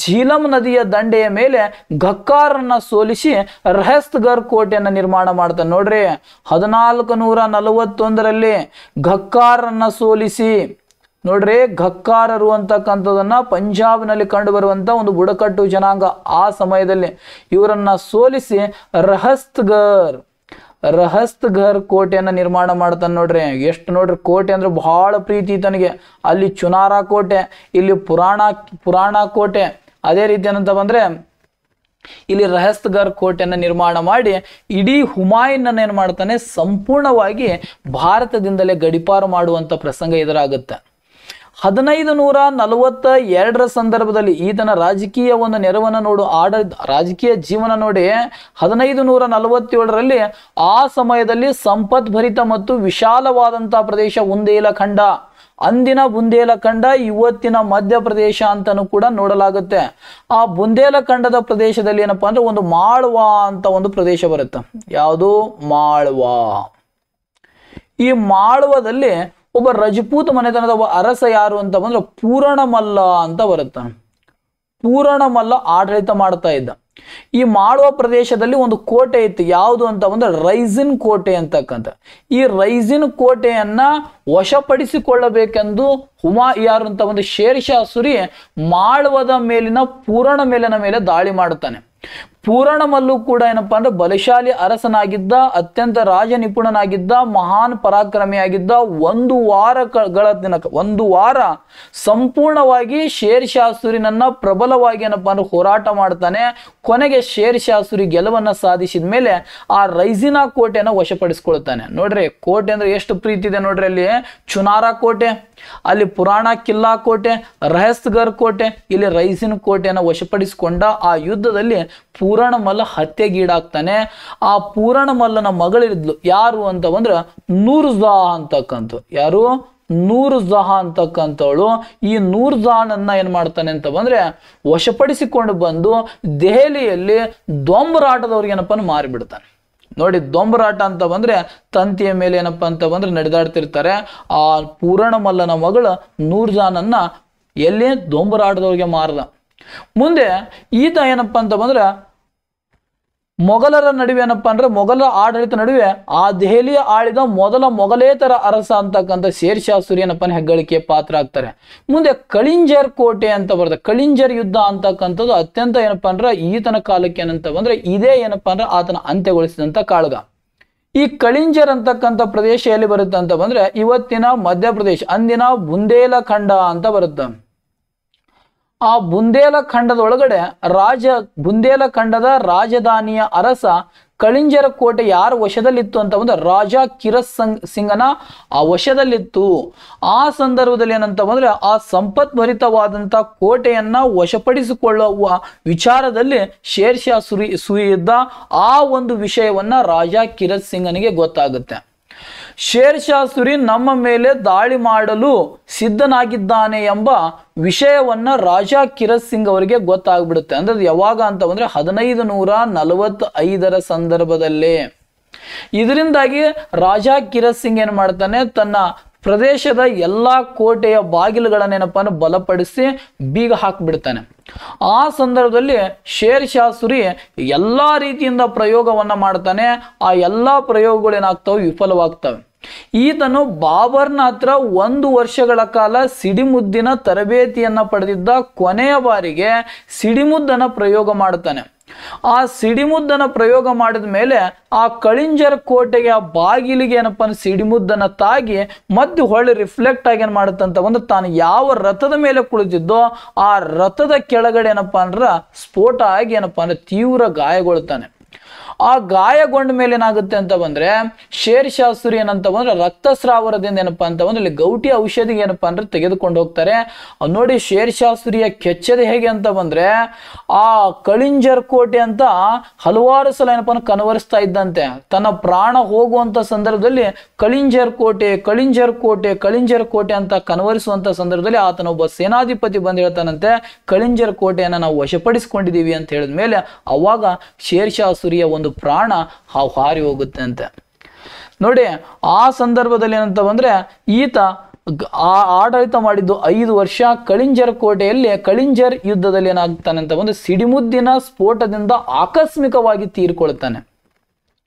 ಝೀಲಂ ನದಿಯ ದಂಡೆಯ ಮೇಲೆ ಘಕ್ಕಾರನ್ನ ಸೋಲಿಸಿ ರಹಸ್ತ್ಗರ್ ಕೋಟೆಯನ್ನ ನಿರ್ಮಾಣ ಮಾಡ್ತಾನೆ. ನೋಡ್ರಿ, 1441 ಘಕ್ಕಾರನ್ನ ಸೋಲಿಸಿ, ನೋಡ್ರಿ ಘಕ್ಕಾರರು ಅಂತಕ್ಕಂಥದನ್ನ ಪಂಜಾಬ್ನಲ್ಲಿ ಕಂಡು ಬರುವಂತ ಒಂದು ಬುಡಕಟ್ಟು ಜನಾಂಗ. ಆ ಸಮಯದಲ್ಲಿ ಇವರನ್ನ ಸೋಲಿಸಿ ರಹಸ್ತ್ಗರ್ ಕೋಟೆಯನ್ನ ನಿರ್ಮಾಣ ಮಾಡ್ತಾನೆ. ನೋಡ್ರಿ ಎಷ್ಟು, ನೋಡ್ರಿ ಕೋಟೆ ಅಂದ್ರೆ ಬಹಳ ಪ್ರೀತಿ ತನಗೆ. ಅಲ್ಲಿ ಚುನಾರ ಕೋಟೆ, ಇಲ್ಲಿ ಪುರಾಣ ಕೋಟೆ, ಅದೇ ರೀತಿ ಏನಂತ ಬಂದ್ರೆ ಇಲ್ಲಿ ರಹಸ್ತ್ಗರ್ ಕೋಟೆಯನ್ನ ನಿರ್ಮಾಣ ಮಾಡಿ ಇಡೀ ಹುಮಾಯೂನ್ ಏನ್ ಮಾಡ್ತಾನೆ, ಸಂಪೂರ್ಣವಾಗಿ ಭಾರತದಿಂದಲೇ ಗಡಿಪಾರು ಮಾಡುವಂತ ಪ್ರಸಂಗ ಎದುರಾಗುತ್ತೆ. 1542 ಸಂದರ್ಭದಲ್ಲಿ ಈತನ ರಾಜಕೀಯ ಒಂದು ನೆರವನ್ನು ರಾಜಕೀಯ ಜೀವನ ನೋಡಿ, 1547 ಆ ಸಮಯದಲ್ಲಿ ಸಂಪದ್ಭರಿತ ಮತ್ತು ವಿಶಾಲವಾದಂತಹ ಪ್ರದೇಶ ಬುಂದೇಲಖಂಡ, ಅಂದಿನ ಬುಂದೇಲಖಂಡ ಇವತ್ತಿನ ಮಧ್ಯಪ್ರದೇಶ ಅಂತಾನೂ ಕೂಡ ನೋಡಲಾಗುತ್ತೆ. ಆ ಬುಂದೇಲಖಂಡದ ಪ್ರದೇಶದಲ್ಲಿ ಏನಪ್ಪಾ ಅಂದ್ರೆ ಒಂದು ಮಾಳ್ವಾ ಅಂತ ಒಂದು ಪ್ರದೇಶ ಬರುತ್ತೆ. ಯಾವುದು? ಮಾಳ್ವಾ. ಈ ಮಾಳ್ವದಲ್ಲಿ ಒಬ್ಬ ರಜಪೂತ್ ಮನೆತನದ ಒಬ್ಬ ಅರಸ ಯಾರು ಅಂತ ಬಂದ್ರೆ ಪೂರಣಮಲ್ಲ ಅಂತ ಬರುತ್ತೆ. ಪೂರಣಮಲ್ಲ ಆಡಳಿತ ಮಾಡ್ತಾ ಇದ್ದ. ಈ ಮಾಳ್ವಾ ಪ್ರದೇಶದಲ್ಲಿ ಒಂದು ಕೋಟೆ ಇತ್ತು. ಯಾವುದು ಅಂತ ಬಂದ್ರೆ ರೈಸಿನ್ ಕೋಟೆ ಅಂತಕ್ಕಂಥ. ಈ ರೈಸಿನ್ ಕೋಟೆಯನ್ನ ವಶಪಡಿಸಿಕೊಳ್ಳಬೇಕೆಂದು ಯಾರು ಅಂತ ಬಂದ್ರೆ ಶೇರ್ ಶಾ ಸೂರಿ ಮಾಳ್ವದ ಮೇಲಿನ ಪೂರಣ ಮೇಲೆ ದಾಳಿ ಮಾಡುತ್ತಾನೆ. ಪೂರಣಮಲ್ಲು ಕೂಡ ಏನಪ್ಪಾ ಅಂದ್ರೆ ಬಲಶಾಲಿ ಅರಸನಾಗಿದ್ದ, ಅತ್ಯಂತ ರಾಜ ನಿಪುಣನಾಗಿದ್ದ, ಮಹಾನ್ ಪರಾಕ್ರಮಿಯಾಗಿದ್ದ. ಒಂದು ವಾರ ಸಂಪೂರ್ಣವಾಗಿ ಶೇರ್ ಶಾ ಸೂರಿನನ್ನ ಪ್ರಬಲವಾಗಿ ಏನಪ್ಪಾ ಅಂದ್ರೆ ಹೋರಾಟ ಮಾಡ್ತಾನೆ. ಕೊನೆಗೆ ಶೇರ್ ಶಾ ಸೂರಿ ಗೆಲುವನ್ನ ಸಾಧಿಸಿದ ಮೇಲೆ ಆ ರೈಸಿನಾ ಕೋಟೆಯನ್ನ ವಶಪಡಿಸಿಕೊಳ್ತಾನೆ. ನೋಡ್ರಿ ಕೋಟೆ ಅಂದ್ರೆ ಎಷ್ಟು ಪ್ರೀತಿ ಇದೆ ನೋಡ್ರಿ. ಅಲ್ಲಿ ಚುನಾರ ಕೋಟೆ, ಅಲ್ಲಿ ಪುರಾಣ ಕಿಲ್ಲಾ ಕೋಟೆ, ರಹಸ್ತ್ಗರ್ ಕೋಟೆ, ಇಲ್ಲಿ ರೈಸಿನ್ ಕೋಟೆಯನ್ನ ವಶಪಡಿಸಿಕೊಂಡ. ಆ ಯುದ್ಧದಲ್ಲಿ ಪೂರಣಮಲ್ಲ ಹತ್ಯೆಗೀಡಾಗ್ತಾನೆ. ಆ ಪೂರಣಮಲ್ಲನ ಮಗಳಿದ್ಲು ಯಾರು ಅಂತ ಬಂದ್ರ ನೂರ್ ಜಹಾನ್ ಅಂತಕ್ಕಂಥ. ಯಾರು? ನೂರ್ ಜಹಾನ್ ಅಂತಕ್ಕಂಥವಳು. ಈ ನೂರ್ ಜಹಾನ್ ಅನ್ನ ಏನ್ ಮಾಡ್ತಾನೆ ಅಂತ ಬಂದ್ರೆ ವಶಪಡಿಸಿಕೊಂಡು ಬಂದು ದೆಹಲಿಯಲ್ಲಿ ದೊಂಬರಾಟದವ್ರಿಗೆ ಏನಪ್ಪ ಮಾರಿಬಿಡ್ತಾನೆ. ನೋಡಿ, ದೊಂಬರಾಟ ಅಂತ ಬಂದ್ರೆ ತಂತಿಯ ಮೇಲೆ ಏನಪ್ಪಾ ಅಂತ ಬಂದ್ರೆ ನಡೆದಾಡ್ತಿರ್ತಾರೆ. ಆ ಪೂರಣಮಲ್ಲನ ಮಗಳು ನೂರ್ ಜಹಾನ್ ಅನ್ನ ಎಲ್ಲಿ ದೊಂಬರಾಟದವ್ರಿಗೆ ಮಾರ್ದ. ಮುಂದೆ ಈತ ಏನಪ್ಪಾ ಅಂತ ಬಂದ್ರೆ ಮೊಘಲರ ನಡುವೆ ಏನಪ್ಪಾ ಅಂದ್ರೆ ಮೊಘಲರ ಆಡಳಿತ ನಡುವೆ ಆ ದೆಹಲಿಯ ಆಳಿದ ಮೊದಲ ಮೊಘಲೇತರ ಅರಸ ಅಂತಕ್ಕಂಥ ಶೇರ್ ಶಾ ಸೂರಿ ಏನಪ್ಪಾ ಹೆಗ್ಗಳಿಕೆ ಪಾತ್ರ ಆಗ್ತಾರೆ. ಮುಂದೆ ಕಳಿಂಜರ್ ಕೋಟೆ ಅಂತ ಬರುತ್ತೆ. ಕಳಿಂಜರ್ ಯುದ್ಧ ಅಂತಕ್ಕಂಥದ್ದು ಅತ್ಯಂತ ಏನಪ್ಪಾ ಅಂದ್ರೆ ಈತನ ಕಾಲಕ್ಕೆ ಏನಂತ ಬಂದ್ರೆ ಇದೇ ಏನಪ್ಪಾ ಅಂದ್ರೆ ಆತನ ಅಂತ್ಯಗೊಳಿಸಿದಂತ ಕಾಳಗ. ಈ ಕಳಿಂಜರ್ ಅಂತಕ್ಕಂಥ ಪ್ರದೇಶ ಎಲ್ಲಿ ಬರುತ್ತೆ ಅಂತ ಬಂದ್ರೆ ಇವತ್ತಿನ ಮಧ್ಯಪ್ರದೇಶ, ಅಂದಿನ ಬುಂದೇಲಖಂಡ ಅಂತ ಬರುತ್ತೆ. ಆ ಬುಂದೇಲಖಂಡದ ಒಳಗಡೆ ಬುಂದೇಲಖಂಡದ ರಾಜಧಾನಿಯ ಅರಸ ಕಳಿಂಜರ ಕೋಟೆ ಯಾರ ವಶದಲ್ಲಿತ್ತು ಅಂತ ಬಂದ್ರೆ ರಾಜ ಕಿರತ್ ಸಿಂಗನ ಆ ವಶದಲ್ಲಿತ್ತು. ಆ ಸಂದರ್ಭದಲ್ಲಿ ಏನಂತ ಬಂದ್ರೆ ಆ ಸಂಪತ್ಭರಿತವಾದಂತ ಕೋಟೆಯನ್ನ ವಶಪಡಿಸಿಕೊಳ್ಳುವ ವಿಚಾರದಲ್ಲಿ ಶೇರ್ ಶಾ ಸೂರಿ ಇದ್ದ. ಆ ಒಂದು ವಿಷಯವನ್ನ ರಾಜ ಕಿರತ್ ಸಿಂಗನಿಗೆ ಗೊತ್ತಾಗುತ್ತೆ. ಶೇರ್ ಶಾ ಸೂರಿ ನಮ್ಮ ಮೇಲೆ ದಾಳಿ ಮಾಡಲು ಸಿದ್ಧನಾಗಿದ್ದಾನೆ ಎಂಬ ವಿಷಯವನ್ನ ರಾಜ ಕಿರತ್ ಸಿಂಗ್ ಅವರಿಗೆ ಗೊತ್ತಾಗ್ಬಿಡುತ್ತೆ. ಅಂದ್ರೆ ಯಾವಾಗ ಅಂತ ಬಂದ್ರೆ 1545 ಸಂದರ್ಭದಲ್ಲೇ. ಇದರಿಂದಾಗಿ ರಾಜ ಕಿರತ್ ಸಿಂಗ್ ಏನ್ ಮಾಡ್ತಾನೆ, ತನ್ನ ಪ್ರದೇಶದ ಎಲ್ಲಾ ಕೋಟೆಯ ಬಾಗಿಲುಗಳನ್ನೇನಪ್ಪ ಅಂದ್ರೆ ಬಲಪಡಿಸಿ ಬೀಗ ಹಾಕ್ಬಿಡ್ತಾನೆ. ಆ ಸಂದರ್ಭದಲ್ಲಿ ಶೇರ್ ಶಾ ಸೂರಿ ಎಲ್ಲಾ ರೀತಿಯಿಂದ ಪ್ರಯೋಗವನ್ನ ಮಾಡ್ತಾನೆ. ಆ ಎಲ್ಲಾ ಪ್ರಯೋಗಗಳು ಏನಾಗ್ತವೆ, ವಿಫಲವಾಗ್ತವೆ. ಈತನು ಬಾಬರ್ನ ಹತ್ರ 1 ವರ್ಷಗಳ ಕಾಲ ಸಿಡಿಮುದ್ದಿನ ತರಬೇತಿಯನ್ನ ಪಡೆದಿದ್ದ. ಕೊನೆಯ ಬಾರಿಗೆ ಸಿಡಿಮುದ್ದನ ಪ್ರಯೋಗ ಮಾಡ್ತಾನೆ. ಆ ಸಿಡಿಮುದ್ದನ ಪ್ರಯೋಗ ಮಾಡಿದ ಮೇಲೆ ಆ ಕಳಿಂಜರ್ ಕೋಟೆಯ ಬಾಗಿಲಿಗೆ ಏನಪ್ಪ ಸಿಡಿಮುದ್ದನ ತಾಗಿ ಮತ್ತೆ ಹೊಳ್ಳಿ ರಿಫ್ಲೆಕ್ಟ್ ಆಗಿ ಏನ್ ಮಾಡುತ್ತಂತ ಒಂದು ತಾನು ಯಾವ ರಥದ ಮೇಲೆ ಕುಳಿತಿದ್ದೋ ಆ ರಥದ ಕೆಳಗಡೆ ಏನಪ್ಪಾ ಅಂದ್ರ ಸ್ಫೋಟ ಆಗಿ ಏನಪ್ಪಾ ಅಂದ್ರೆ ತೀವ್ರ ಗಾಯಗೊಳ್ತಾನೆ. ಆ ಗಾಯಗೊಂಡ ಮೇಲೆ ಏನಾಗುತ್ತೆ ಅಂತ ಬಂದ್ರೆ ಶೇರ್ ಶಾ ಸೂರಿ ಏನಂತ ಬಂದ್ರೆ ರಕ್ತಸ್ರಾವರದಿಂದ ಏನಪ್ಪಾ ಅಂತ ಬಂದ್ರೆ ಇಲ್ಲಿ ಗೌಟಿ ಔಷಧಿಗೆ ಏನಪ್ಪಾ ಅಂದ್ರೆ ತೆಗೆದುಕೊಂಡು ಹೋಗ್ತಾರೆ. ನೋಡಿ ಶೇರ್ ಶಾ ಸೂರಿಯ ಕೆಚ್ಚದೆ ಹೇಗೆ ಅಂತ ಬಂದ್ರೆ ಆ ಕಳಿಂಜರ್ ಕೋಟೆ ಅಂತ ಹಲವಾರು ಸಲ ಏನಪ್ಪಾ ಕನವರಿಸ್ತಾ ಇದ್ದಂತೆ. ತನ್ನ ಪ್ರಾಣ ಹೋಗುವಂತ ಸಂದರ್ಭದಲ್ಲಿ ಕಳಿಂಜರ್ ಕೋಟೆ ಕಳಿಂಜರ್ ಕೋಟೆ ಕಳಿಂಜರ್ ಕೋಟೆ ಅಂತ ಕನವರಿಸುವಂತ ಸಂದರ್ಭದಲ್ಲಿ ಆತನ ಒಬ್ಬ ಸೇನಾಧಿಪತಿ ಬಂದು ಹೇಳ್ತಾನಂತೆ, ಕಳಿಂಜರ್ ಕೋಟೆಯನ್ನ ನಾವು ವಶಪಡಿಸಿಕೊಂಡಿದೀವಿ ಅಂತ ಹೇಳಿದ ಮೇಲೆ ಅವಾಗ ಶೇರ್ ಶಾ ಸೂರಿಯ ಒಂದು ಪ್ರಾಣ ಹಾರಿ ಹೋಗುತ್ತೆ ಅಂತೆ. ನೋಡಿ ಆ ಸಂದರ್ಭದಲ್ಲಿ ಏನಂತ ಬಂದ್ರೆ ಈತ ಆಡಳಿತ ಮಾಡಿದ್ದು 5 ವರ್ಷ. ಕಳಿಂಜರ್ ಕೋಟೆಯಲ್ಲಿ ಕಳಿಂಜರ್ ಯುದ್ಧದಲ್ಲಿ ಏನಾಗ್ತಾನೆ ಅಂತ ಬಂದ್ರೆ ಸಿಡಿಮುದ್ದಿನ ಸ್ಫೋಟದಿಂದ ಆಕಸ್ಮಿಕವಾಗಿ ತೀರ್ಕೊಳ್ತಾನೆ.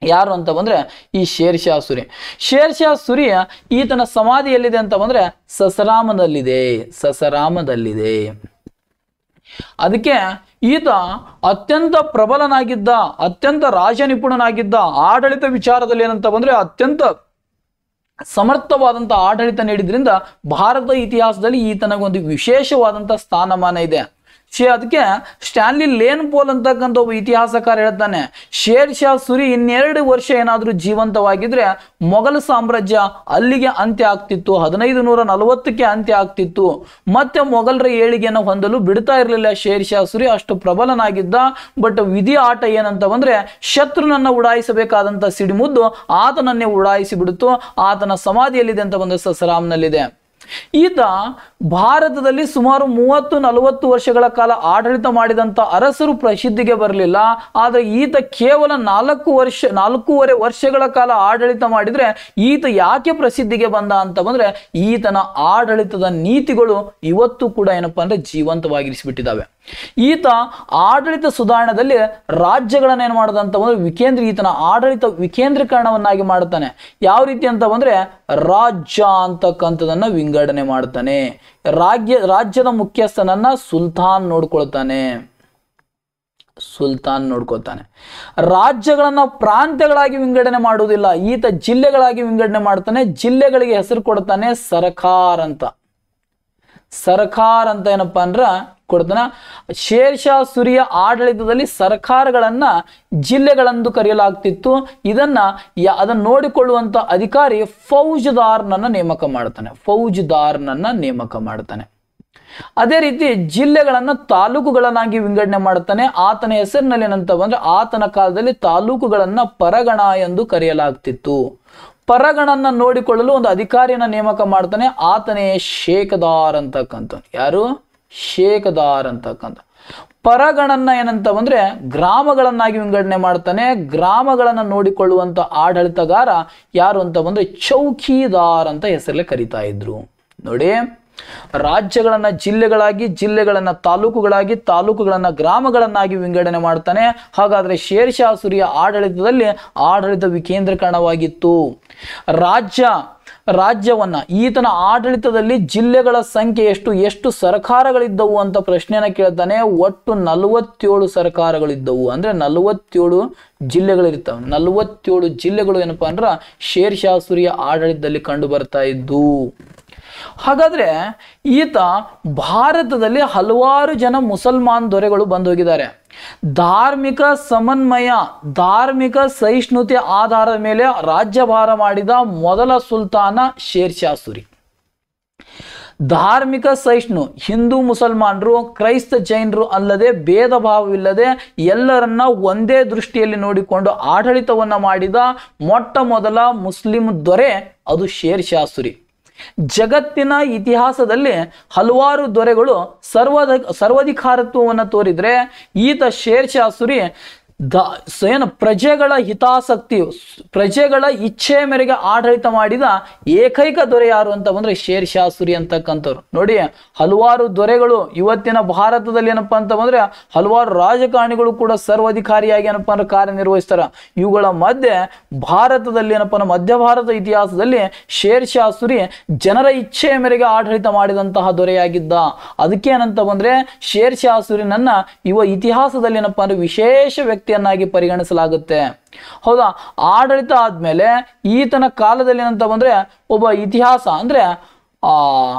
ಯಾರು ಅಂತ ಬಂದ್ರೆ ಈ ಶೇರ್ ಶಾ ಸೂರಿ. ಶೇರ್ ಶಾ ಸೂರಿಯ ಈತನ ಸಮಾಧಿ ಎಲ್ಲಿದೆ ಅಂತ ಬಂದ್ರೆ ಸಸರಾಮದಲ್ಲಿದೆ. ಸಸರಾಮದಲ್ಲಿದೆ. ಅದಕ್ಕೆ ಈತ ಅತ್ಯಂತ ಪ್ರಬಲನಾಗಿದ್ದ, ಅತ್ಯಂತ ರಾಜನಿಪುಣನಾಗಿದ್ದ. ಆಡಳಿತ ವಿಚಾರದಲ್ಲಿ ಏನಂತ ಬಂದ್ರೆ ಅತ್ಯಂತ ಸಮರ್ಥವಾದಂತ ಆಡಳಿತ ನೀಡಿದ್ರಿಂದ ಭಾರತ ಇತಿಹಾಸದಲ್ಲಿ ಈತನಿಗೊಂದು ವಿಶೇಷವಾದಂತ ಸ್ಥಾನಮಾನ ಇದೆ. ಅದಕ್ಕೆ ಸ್ಟ್ಯಾನ್ಲಿ ಲೇನ್ ಪೋಲ್ ಅಂತಕ್ಕಂಥ ಒಬ್ಬ ಇತಿಹಾಸಕಾರ ಹೇಳ್ತಾನೆ, ಶೇರ್ ಶಾ ಸೂರಿ 2 ವರ್ಷ ಏನಾದ್ರೂ ಜೀವಂತವಾಗಿದ್ರೆ ಮೊಘಲ್ ಸಾಮ್ರಾಜ್ಯ ಅಲ್ಲಿಗೆ ಅಂತ್ಯ ಆಗ್ತಿತ್ತು. 1540ಕ್ಕೆ ಅಂತ್ಯ ಆಗ್ತಿತ್ತು. ಮತ್ತೆ ಮೊಘಲರ ಏಳಿಗೆಯನ್ನು ಹೊಂದಲು ಬಿಡ್ತಾ ಇರಲಿಲ್ಲ ಶೇರ್ ಶಾ ಸೂರಿ. ಅಷ್ಟು ಪ್ರಬಲನಾಗಿದ್ದ. ಬಟ್ ವಿಧಿ ಆಟ ಏನಂತ ಬಂದ್ರೆ ಶತ್ರುನನ್ನ ಉಡಾಯಿಸಬೇಕಾದಂತ ಸಿಡಿಮುದ್ದು ಆತನನ್ನೇ ಉಡಾಯಿಸಿ ಬಿಡುತ್ತು. ಆತನ ಸಮಾಧಿಯಲ್ಲಿದೆ ಅಂತ ಬಂದ್ರೆ ಸಸರಾಮ್ನಲ್ಲಿದೆ. ಈತ ಭಾರತದಲ್ಲಿ ಸುಮಾರು 30-40 ವರ್ಷಗಳ ಕಾಲ ಆಡಳಿತ ಮಾಡಿದಂತ ಅರಸರು ಪ್ರಸಿದ್ಧಿಗೆ ಬರಲಿಲ್ಲ. ಆದ್ರೆ ಈತ ಕೇವಲ 4.5 ವರ್ಷಗಳ ಕಾಲ ಆಡಳಿತ ಮಾಡಿದ್ರೆ ಈತ ಯಾಕೆ ಪ್ರಸಿದ್ಧಿಗೆ ಬಂದ ಅಂತ ಬಂದ್ರೆ ಈತನ ಆಡಳಿತದ ನೀತಿಗಳು ಇವತ್ತು ಕೂಡ ಏನಪ್ಪಾ ಅಂದ್ರೆ ಜೀವಂತವಾಗಿರಿಸಿಬಿಟ್ಟಿದ್ದಾವೆ. ಈತ ಆಡಳಿತ ಸುಧಾರಣೆಯಲ್ಲಿ ರಾಜ್ಯಗಳನ್ನ ಏನ್ ಮಾಡದ ಅಂತ ಬಂದ್ರೆ ಈತನ ಆಡಳಿತ ವಿಕೇಂದ್ರೀಕರಣವನ್ನಾಗಿ ಮಾಡ್ತಾನೆ. ಯಾವ ರೀತಿ ಅಂತ ಬಂದ್ರೆ ರಾಜ್ಯ ಅಂತಕ್ಕಂಥದನ್ನ ವಿಂಗಡಣೆ ಮಾಡ್ತಾನೆ. ರಾಜ್ಯದ ಮುಖ್ಯಸ್ಥನನ್ನ ಸುಲ್ತಾನ್ ನೋಡ್ಕೊಳ್ತಾನೆ. ರಾಜ್ಯಗಳನ್ನ ಪ್ರಾಂತ್ಯಗಳಾಗಿ ವಿಂಗಡಣೆ ಮಾಡುವುದಿಲ್ಲ. ಈತ ಜಿಲ್ಲೆಗಳಾಗಿ ವಿಂಗಡಣೆ ಮಾಡ್ತಾನೆ. ಜಿಲ್ಲೆಗಳಿಗೆ ಹೆಸರು ಕೊಡ್ತಾನೆ ಸರ್ಕಾರ ಅಂತ ಏನಪ್ಪಾ ಅಂದ್ರ ಕೊಡ್ತಾನ. ಶೇರ್ ಶಾ ಸೂರಿಯ ಆಡಳಿತದಲ್ಲಿ ಸರ್ಕಾರಗಳನ್ನ ಜಿಲ್ಲೆಗಳೆಂದು ಕರೆಯಲಾಗ್ತಿತ್ತು. ಅದನ್ನ ನೋಡಿಕೊಳ್ಳುವಂತ ಅಧಿಕಾರಿ ಫೌಜದಾರ್ನನ್ನ ನೇಮಕ ಮಾಡ್ತಾನೆ. ಅದೇ ರೀತಿ ಜಿಲ್ಲೆಗಳನ್ನ ತಾಲೂಕುಗಳನ್ನಾಗಿ ವಿಂಗಡಣೆ ಮಾಡ್ತಾನೆ. ಆತನ ಹೆಸರಿನಲ್ಲಿ ಏನಂತ ಬಂದ್ರೆ ಆತನ ಕಾಲದಲ್ಲಿ ತಾಲೂಕುಗಳನ್ನ ಪರಗಣ ಎಂದು ಕರೆಯಲಾಗ್ತಿತ್ತು. ಪರಗಣನ್ನ ನೋಡಿಕೊಳ್ಳಲು ಒಂದು ಅಧಿಕಾರಿಯನ್ನ ನೇಮಕ ಮಾಡ್ತಾನೆ. ಆತನೇ ಶೇಕದಾರ್ ಅಂತಕ್ಕಂಥ. ಯಾರು? ಶೇಕದಾರ್ ಅಂತಕ್ಕಂಥ. ಪರಗಣನ್ನ ಏನಂತ ಬಂದ್ರೆ ಗ್ರಾಮಗಳನ್ನಾಗಿ ವಿಂಗಡಣೆ ಮಾಡ್ತಾನೆ. ಗ್ರಾಮಗಳನ್ನ ನೋಡಿಕೊಳ್ಳುವಂತ ಆಡಳಿತಗಾರ ಯಾರು ಅಂತ ಬಂದ್ರೆ ಚೌಕಿದಾರ್ ಅಂತ ಹೆಸರಲ್ಲೇ ಕರೀತಾ ಇದ್ರು. ನೋಡಿ, ರಾಜ್ಯಗಳನ್ನ ಜಿಲ್ಲೆಗಳಾಗಿ, ಜಿಲ್ಲೆಗಳನ್ನ ತಾಲೂಕುಗಳಾಗಿ, ತಾಲೂಕುಗಳನ್ನ ಗ್ರಾಮಗಳನ್ನಾಗಿ ವಿಂಗಡಣೆ ಮಾಡ್ತಾನೆ. ಹಾಗಾದ್ರೆ ಶೇರ್ ಶಾ ಸೂರಿಯ ಆಡಳಿತದಲ್ಲಿ ಆಡಳಿತ ವಿಕೇಂದ್ರೀಕರಣವಾಗಿತ್ತು. ರಾಜ್ಯವನ್ನ ಈತನ ಆಡಳಿತದಲ್ಲಿ ಜಿಲ್ಲೆಗಳ ಸಂಖ್ಯೆ ಎಷ್ಟು ಸರ್ಕಾರಗಳಿದ್ದವು ಅಂತ ಪ್ರಶ್ನೆಯನ್ನ ಕೇಳ್ತಾನೆ. ಒಟ್ಟು 47 ಸರ್ಕಾರಗಳಿದ್ದವು. ಅಂದ್ರೆ 47 ಜಿಲ್ಲೆಗಳಿರ್ತವೆ. 47 ಜಿಲ್ಲೆಗಳು ಏನಪ್ಪಾ ಅಂದ್ರ ಶೇರ್ ಶಾ ಸೂರಿಯ ಆಡಳಿತದಲ್ಲಿ ಕಂಡು ಬರ್ತಾ ಇದ್ದು. ಹಾಗಾದ್ರೆ ಈತ ಭಾರತದಲ್ಲಿ ಹಲವಾರು ಜನ ಮುಸಲ್ಮಾನ್ ದೊರೆಗಳು ಬಂದೋಗಿದ್ದಾರೆ. ಧಾರ್ಮಿಕ ಸಮನ್ವಯ, ಧಾರ್ಮಿಕ ಸಹಿಷ್ಣುತೆ ಆಧಾರದ ಮೇಲೆ ರಾಜ್ಯಭಾರ ಮಾಡಿದ ಮೊದಲ ಸುಲ್ತಾನ ಶೇರ್ ಶಾ ಸೂರಿ. ಧಾರ್ಮಿಕ ಸಹಿಷ್ಣು, ಹಿಂದೂ ಮುಸಲ್ಮಾನರು, ಕ್ರೈಸ್ತ ಜೈನರು ಅಲ್ಲದೆ ಭೇದ ಭಾವವಿಲ್ಲದೆ ಎಲ್ಲರನ್ನ ಒಂದೇ ದೃಷ್ಟಿಯಲ್ಲಿ ನೋಡಿಕೊಂಡು ಆಡಳಿತವನ್ನ ಮಾಡಿದ ಮೊಟ್ಟ ಮೊದಲ ಮುಸ್ಲಿಂ ದೊರೆ ಅದು ಶೇರ್ ಶಾ ಸೂರಿ. ಜಗತ್ತಿನ ಇತಿಹಾಸದಲ್ಲಿ ಹಲವಾರು ದೊರೆಗಳು ಸರ್ವಾಧಿಕಾರತ್ವವನ್ನು ತೋರಿದ್ರೆ ಈತ ಶೇರ್ ಶಾ ಸೂರಿ ಏನು ಪ್ರಜೆಗಳ ಹಿತಾಸಕ್ತಿ, ಪ್ರಜೆಗಳ ಇಚ್ಛೆಯ ಮೇರೆಗೆ ಆಡಳಿತ ಮಾಡಿದ ಏಕೈಕ ದೊರೆ ಯಾರು ಅಂತ ಬಂದ್ರೆ ಶೇರ್ ಶಾ ಸೂರಿ ಅಂತಕ್ಕಂಥವ್ರು. ನೋಡಿ, ಹಲವಾರು ದೊರೆಗಳು ಇವತ್ತಿನ ಭಾರತದಲ್ಲಿ ಏನಪ್ಪಾ ಅಂತ ಬಂದ್ರೆ ಹಲವಾರು ರಾಜಕಾರಣಿಗಳು ಕೂಡ ಸರ್ವಾಧಿಕಾರಿಯಾಗಿ ಏನಪ್ಪಾ ಅಂದ್ರೆ ಕಾರ್ಯನಿರ್ವಹಿಸ್ತಾರ. ಇವುಗಳ ಮಧ್ಯೆ ಭಾರತದಲ್ಲಿ ಏನಪ್ಪಾ ಮಧ್ಯ ಭಾರತ ಇತಿಹಾಸದಲ್ಲಿ ಶೇರ್ ಶಾ ಸೂರಿ ಜನರ ಇಚ್ಛೆಯ ಮೇರೆಗೆ ಆಡಳಿತ ಮಾಡಿದಂತಹ ದೊರೆಯಾಗಿದ್ದ. ಅದಕ್ಕೆ ಏನಂತ ಬಂದ್ರೆ ಶೇರ್ ಶಾ ಸೂರಿನನ್ನ ಇತಿಹಾಸದಲ್ಲಿ ಏನಪ್ಪಾ ಅಂದ್ರೆ ವಿಶೇಷ ವ್ಯಕ್ತಿಯನ್ನಾಗಿ ಪರಿಗಣಿಸಲಾಗುತ್ತೆ. ಹೌದಾ, ಆಡಳಿತ ಆದ್ಮೇಲೆ ಈತನ ಕಾಲದಲ್ಲಿ ಏನಂತ ಬಂದ್ರೆ ಒಬ್ಬ ಇತಿಹಾಸ ಅಂದ್ರೆ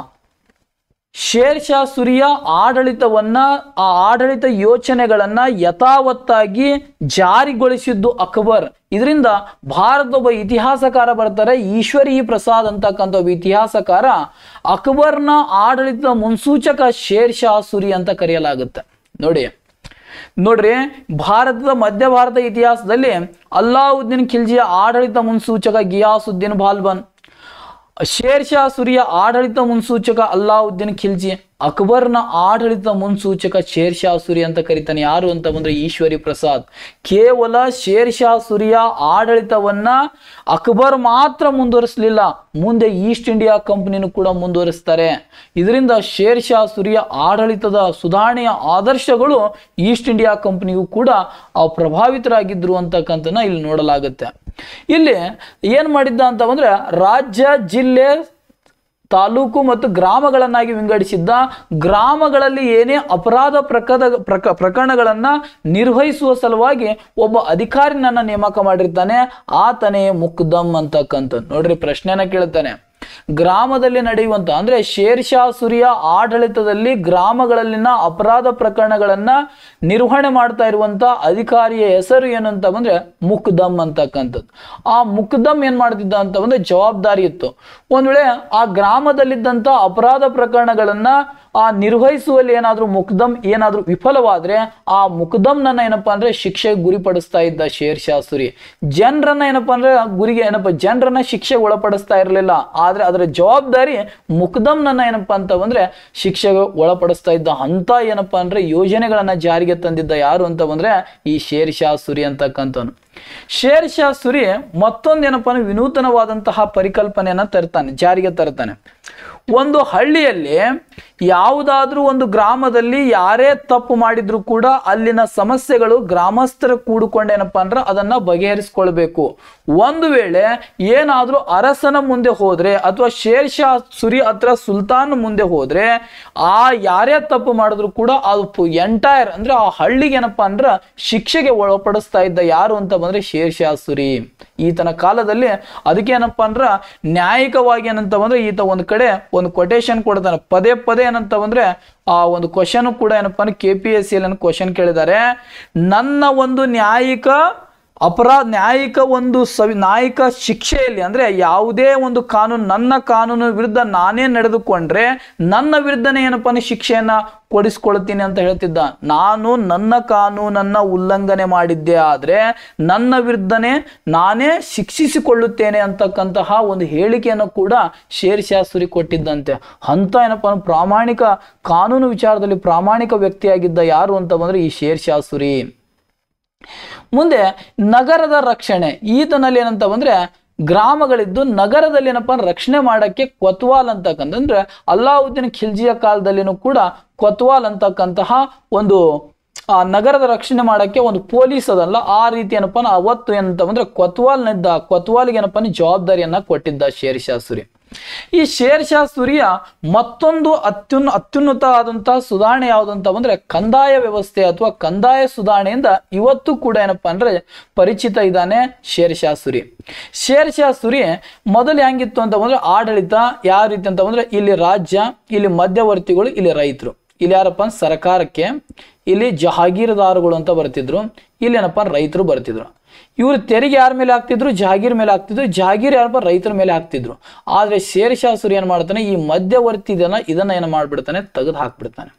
ಶೇರ್ ಶಾ ಸೂರಿಯ ಆಡಳಿತವನ್ನ, ಆ ಆಡಳಿತ ಯೋಚನೆಗಳನ್ನ ಯಥಾವತ್ತಾಗಿ ಜಾರಿಗೊಳಿಸಿದ್ದು ಅಕ್ಬರ್. ಇದರಿಂದ ಭಾರತ ಒಬ್ಬ ಇತಿಹಾಸಕಾರ ಬರ್ತಾರೆ, ಈಶ್ವರಿ ಪ್ರಸಾದ್ ಅಂತಕ್ಕಂಥ ಒಬ್ಬ ಇತಿಹಾಸಕಾರ ಅಕ್ಬರ್ನ ಆಡಳಿತದ ಮುನ್ಸೂಚಕ ಶೇರ್ ಶಾ ಸೂರಿ ಅಂತ ಕರೆಯಲಾಗುತ್ತೆ. ನೋಡ್ರಿ, ಭಾರತದ ಮಧ್ಯ ಭಾರತ ಇತಿಹಾಸದಲ್ಲಿ ಅಲ್ಲಾವುದ್ದೀನ್ ಖಿಲ್ಜಿಯ ಆಡಳಿತ ಮುನ್ಸೂಚಕ ಗಿಯಾಸುದ್ದೀನ್ ಬಾಲ್ಬನ್, ಶೇರ್ ಶಾ ಸೂರಿಯ ಆಡಳಿತ ಮುನ್ಸೂಚಕ ಅಲ್ಲಾವುದ್ದೀನ್ ಖಿಲ್ಜಿ, ಅಕ್ಬರ್ನ ಆಡಳಿತ ಮುನ್ಸೂಚಕ ಶೇರ್ ಶಾ ಸೂರಿ ಅಂತ ಕರೀತಾನೆ. ಯಾರು ಅಂತ ಬಂದ್ರೆ ಈಶ್ವರಿ ಪ್ರಸಾದ್. ಕೇವಲ ಶೇರ್ ಶಾ ಸೂರಿಯ ಆಡಳಿತವನ್ನ ಅಕ್ಬರ್ ಮಾತ್ರ ಮುಂದುವರಿಸಲಿಲ್ಲ, ಮುಂದೆ ಈಸ್ಟ್ ಇಂಡಿಯಾ ಕಂಪನಿನೂ ಕೂಡ ಮುಂದುವರಿಸ್ತಾರೆ. ಇದರಿಂದ ಶೇರ್ ಶಾ ಸೂರಿಯ ಆಡಳಿತದ ಸುಧಾರಣೆಯ ಆದರ್ಶಗಳು ಈಸ್ಟ್ ಇಂಡಿಯಾ ಕಂಪನಿಗೂ ಕೂಡ ಪ್ರಭಾವಿತರಾಗಿದ್ರು ಅಂತಕ್ಕಂಥನ ಇಲ್ಲಿ ನೋಡಲಾಗುತ್ತೆ. ಇಲ್ಲಿ ಏನ್ ಮಾಡಿದ್ದ ಅಂತ ಬಂದ್ರೆ ರಾಜ್ಯ, ಜಿಲ್ಲೆ, ತಾಲೂಕು ಮತ್ತು ಗ್ರಾಮಗಳನ್ನಾಗಿ ವಿಂಗಡಿಸಿದ್ದ. ಗ್ರಾಮಗಳಲ್ಲಿ ಏನೇ ಅಪರಾಧ ಪ್ರಕರಣಗಳನ್ನ ನಿರ್ವಹಿಸುವ ಸಲುವಾಗಿ ಒಬ್ಬ ಅಧಿಕಾರಿನನ್ನ ನೇಮಕ ಮಾಡಿರ್ತಾನೆ, ಆತನೇ ಮುಕ್ದಮ್ ಅಂತಕ್ಕಂಥ. ನೋಡ್ರಿ, ಪ್ರಶ್ನೆನ ಕೇಳ್ತಾನೆ, ಗ್ರಾಮದಲ್ಲಿ ನಡೆಯುವಂತ ಅಂದ್ರೆ ಶೇರ್ ಶಾ ಸೂರಿಯ ಆಡಳಿತದಲ್ಲಿ ಗ್ರಾಮಗಳಲ್ಲಿನ ಅಪರಾಧ ಪ್ರಕರಣಗಳನ್ನ ನಿರ್ವಹಣೆ ಮಾಡ್ತಾ ಇರುವಂತ ಅಧಿಕಾರಿಯ ಹೆಸರು ಏನು ಅಂತ ಬಂದ್ರೆ ಮುಕ್ದಮ್ ಅಂತಕ್ಕಂಥದ್ದು. ಆ ಮುಕ್ದಮ್ ಏನ್ ಮಾಡ್ತಿದ್ದ ಅಂತ ಬಂದ್ರೆ ಜವಾಬ್ದಾರಿ ಇತ್ತು. ಒಂದ್ ವೇಳೆ ಆ ಗ್ರಾಮದಲ್ಲಿದ್ದಂತ ಅಪರಾಧ ಪ್ರಕರಣಗಳನ್ನ ನಿರ್ವಹಿಸುವಲ್ಲಿ ಏನಾದ್ರೂ ಮುಕ್ದಮ್ ಏನಾದ್ರೂ ವಿಫಲವಾದ್ರೆ ಆ ಮುಕ್ದಮ್ನನ್ನ ಏನಪ್ಪಾ ಅಂದ್ರೆ ಶಿಕ್ಷೆಗೆ ಗುರಿಪಡಿಸ್ತಾ ಇದ್ದ ಶೇರ್ ಶಾ ಸೂರಿ. ಜನರನ್ನ ಏನಪ್ಪಾ ಅಂದ್ರೆ ಜನರನ್ನ ಶಿಕ್ಷೆಗೆ ಒಳಪಡಿಸ್ತಾ ಇರಲಿಲ್ಲ, ಆದ್ರೆ ಅದರ ಜವಾಬ್ದಾರಿ ಮುಕ್ದಮ್ನನ್ನ ಏನಪ್ಪಾ ಅಂತ ಬಂದ್ರೆ ಶಿಕ್ಷೆಗೆ ಒಳಪಡಿಸ್ತಾ ಇದ್ದ. ಅಂತ ಏನಪ್ಪಾ ಅಂದ್ರೆ ಯೋಜನೆಗಳನ್ನ ಜಾರಿಗೆ ತಂದಿದ್ದ ಯಾರು ಅಂತ ಬಂದ್ರೆ ಈ ಶೇರ್ ಶಾ ಸೂರಿ ಅಂತಕ್ಕಂಥವನು. ಶೇರ್ ಶಾ ಸೂರಿ ಮತ್ತೊಂದೇನಪ್ಪ ಅಂದ್ರೆ ವಿನೂತನವಾದಂತಹ ಪರಿಕಲ್ಪನೆಯನ್ನ ಜಾರಿಗೆ ತರ್ತಾನೆ. ಒಂದು ಹಳ್ಳಿಯಲ್ಲಿ ಯಾವುದಾದ್ರೂ ಒಂದು ಗ್ರಾಮದಲ್ಲಿ ಯಾರೇ ತಪ್ಪು ಮಾಡಿದ್ರು ಕೂಡ ಅಲ್ಲಿನ ಸಮಸ್ಯೆಗಳು ಗ್ರಾಮಸ್ಥರ ಕೂಡಿಕೊಂಡೇನಪ್ಪ ಅಂದ್ರೆ ಅದನ್ನ ಬಗೆಹರಿಸಿಕೊಳ್ಬೇಕು. ಒಂದು ವೇಳೆ ಏನಾದ್ರೂ ಅರಸನ ಮುಂದೆ ಹೋದ್ರೆ ಅಥವಾ ಶೇರ್ ಶಾ ಸೂರಿ ಹತ್ರ ಸುಲ್ತಾನ್ ಮುಂದೆ ಹೋದ್ರೆ ಯಾರೇ ತಪ್ಪು ಮಾಡಿದ್ರು ಕೂಡ ಅದು ಎಂಟೈರ್ ಅಂದ್ರೆ ಆ ಹಳ್ಳಿಗೆ ಏನಪ್ಪಾ ಅಂದ್ರೆ ಶಿಕ್ಷೆಗೆ ಒಳಪಡಿಸ್ತಾ ಇದ್ದ ಯಾರು ಅಂತ ಬಂದ್ರೆ ಶೇರ್ ಶಾ ಸೂರಿ. ಈತನ ಕಾಲದಲ್ಲಿ ಅದಕ್ಕೆ ಏನಪ್ಪಾ ಅಂದ್ರ ನ್ಯಾಯಿಕವಾಗಿ ಏನಂತ ಬಂದ್ರೆ ಈತ ಒಂದ್ ಕಡೆ ಒಂದು ಕೊಟೇಶನ್ ಕೊಡ್ತಾನೆ. ಪದೇ ಪದೇ ಏನಂತ ಬಂದ್ರೆ ಆ ಒಂದು ಕ್ವಶನ್ ಕೂಡ ಏನಪ್ಪಾ ಅಂದ್ರೆ KPSC ಅಲ್ಲಿ ಕ್ವಶನ್ ಕೇಳಿದ್ದಾರೆ. ನನ್ನ ಒಂದು ನ್ಯಾಯಿಕ ಶಿಕ್ಷೆಯಲ್ಲಿ ಅಂದ್ರೆ ಯಾವುದೇ ಒಂದು ಕಾನೂನು ನನ್ನ ಕಾನೂನು ವಿರುದ್ಧ ನಾನೇ ನಡೆದುಕೊಂಡ್ರೆ ನನ್ನ ವಿರುದ್ಧನೇ ಏನಪ್ಪಾ ಶಿಕ್ಷೆಯನ್ನ ಕೊಡಿಸ್ಕೊಳ್ತೀನಿ ಅಂತ ಹೇಳ್ತಿದ್ದ. ನಾನು ನನ್ನ ಕಾನೂನನ್ನ ಉಲ್ಲಂಘನೆ ಮಾಡಿದ್ದೆ ಆದ್ರೆ ನನ್ನ ವಿರುದ್ಧನೇ ನಾನೇ ಶಿಕ್ಷಿಸಿಕೊಳ್ಳುತ್ತೇನೆ ಅಂತಕ್ಕಂತಹ ಒಂದು ಹೇಳಿಕೆಯನ್ನು ಕೂಡ ಶೇರ್ ಶಾ ಸೂರಿ ಕೊಟ್ಟಿದ್ದಂತೆ. ಅಂತ ಏನಪ್ಪಾ ಪ್ರಾಮಾಣಿಕ ಕಾನೂನು ವಿಚಾರದಲ್ಲಿ ಪ್ರಾಮಾಣಿಕ ವ್ಯಕ್ತಿಯಾಗಿದ್ದ ಯಾರು ಅಂತ ಬಂದ್ರೆ ಈ ಶೇರ್ ಶಾ ಸೂರಿ. ಮುಂದೆ ನಗರದ ರಕ್ಷಣೆ. ಈತನಲ್ಲಿ ಏನಂತ ಬಂದ್ರೆ ಗ್ರಾಮಗಳಿದ್ದು ನಗರದಲ್ಲಿ ಏನಪ್ಪಾ ರಕ್ಷಣೆ ಮಾಡಕ್ಕೆ ಕೊತ್ವಾಲ್ ಅಂತಕ್ಕಂದ್ರೆ ಅಲ್ಲಾವುದ್ದೀನ್ ಖಿಲ್ಜಿಯ ಕಾಲದಲ್ಲಿನೂ ಕೂಡ ಕೊತ್ವಾಲ್ ಅಂತಕ್ಕಂತಹ ಒಂದು ನಗರದ ರಕ್ಷಣೆ ಮಾಡಕ್ಕೆ ಒಂದು ಪೊಲೀಸ್ ಅದಲ್ಲ ಆ ರೀತಿ ಏನಪ್ಪಾ ಅವತ್ತು ಏನಂತ ಬಂದ್ರೆ ಕೊತ್ವಾಲ್ಗೆ ಏನಪ್ಪಾ ಜವಾಬ್ದಾರಿಯನ್ನ ಕೊಟ್ಟಿದ್ದ ಶೇರ್ ಶಾ ಸೂರಿ. ಈ ಶೇರ್ ಶಾ ಸೂರಿಯ ಮತ್ತೊಂದು ಅತ್ಯುನ್ನತ ಆದಂತಹ ಸುಧಾರಣೆ ಯಾವುದು ಅಂತ ಬಂದ್ರೆ ಕಂದಾಯ ವ್ಯವಸ್ಥೆ ಅಥವಾ ಕಂದಾಯ ಸುಧಾರಣೆಯಿಂದ ಇವತ್ತು ಕೂಡ ಏನಪ್ಪಾ ಅಂದ್ರೆ ಪರಿಚಿತ ಇದ್ದಾನೆ ಶೇರ್ ಶಾ ಸೂರಿ. ಶೇರ್ ಶಾ ಸೂರಿ ಮೊದಲು ಹೆಂಗಿತ್ತು ಅಂತ ಬಂದ್ರೆ ಆಡಳಿತ ಯಾವ ರೀತಿ ಅಂತ ಬಂದ್ರೆ ಇಲ್ಲಿ ರಾಜ್ಯ, ಇಲ್ಲಿ ಮಧ್ಯವರ್ತಿಗಳು, ಇಲ್ಲಿ ರೈತರು, ಇಲ್ಲಿ ಯಾರಪ್ಪ ಸರ್ಕಾರಕ್ಕೆ, ಇಲ್ಲಿ ಜಹಾಗೀರದಾರಗಳು ಅಂತ ಬರ್ತಿದ್ರು, ಇಲ್ಲಿ ಏನಪ್ಪಾ ರೈತರು ಬರ್ತಿದ್ರು. ಇವರು ತೆರಿಗೆ ಯಾರ ಮೇಲೆ ಹಾಕ್ತಿದ್ರು? ಜಹಾಗೀರ್ ಮೇಲೆ ಹಾಕ್ತಿದ್ರು. ಜಹಾಗೀರ್ ಯಾರಪ್ಪ? ರೈತರ ಮೇಲೆ ಹಾಕ್ತಿದ್ರು. ಆದ್ರೆ ಶೇರ್ ಶಾ ಸೂರಿ ಏನ್ ಮಾಡ್ತಾನೆ, ಈ ಮಧ್ಯವರ್ತಿ ಇದನ್ನ ಏನ್ ಮಾಡ್ಬಿಡ್ತಾನೆ, ತೆಗೆದು ಹಾಕ್ಬಿಡ್ತಾನೆ.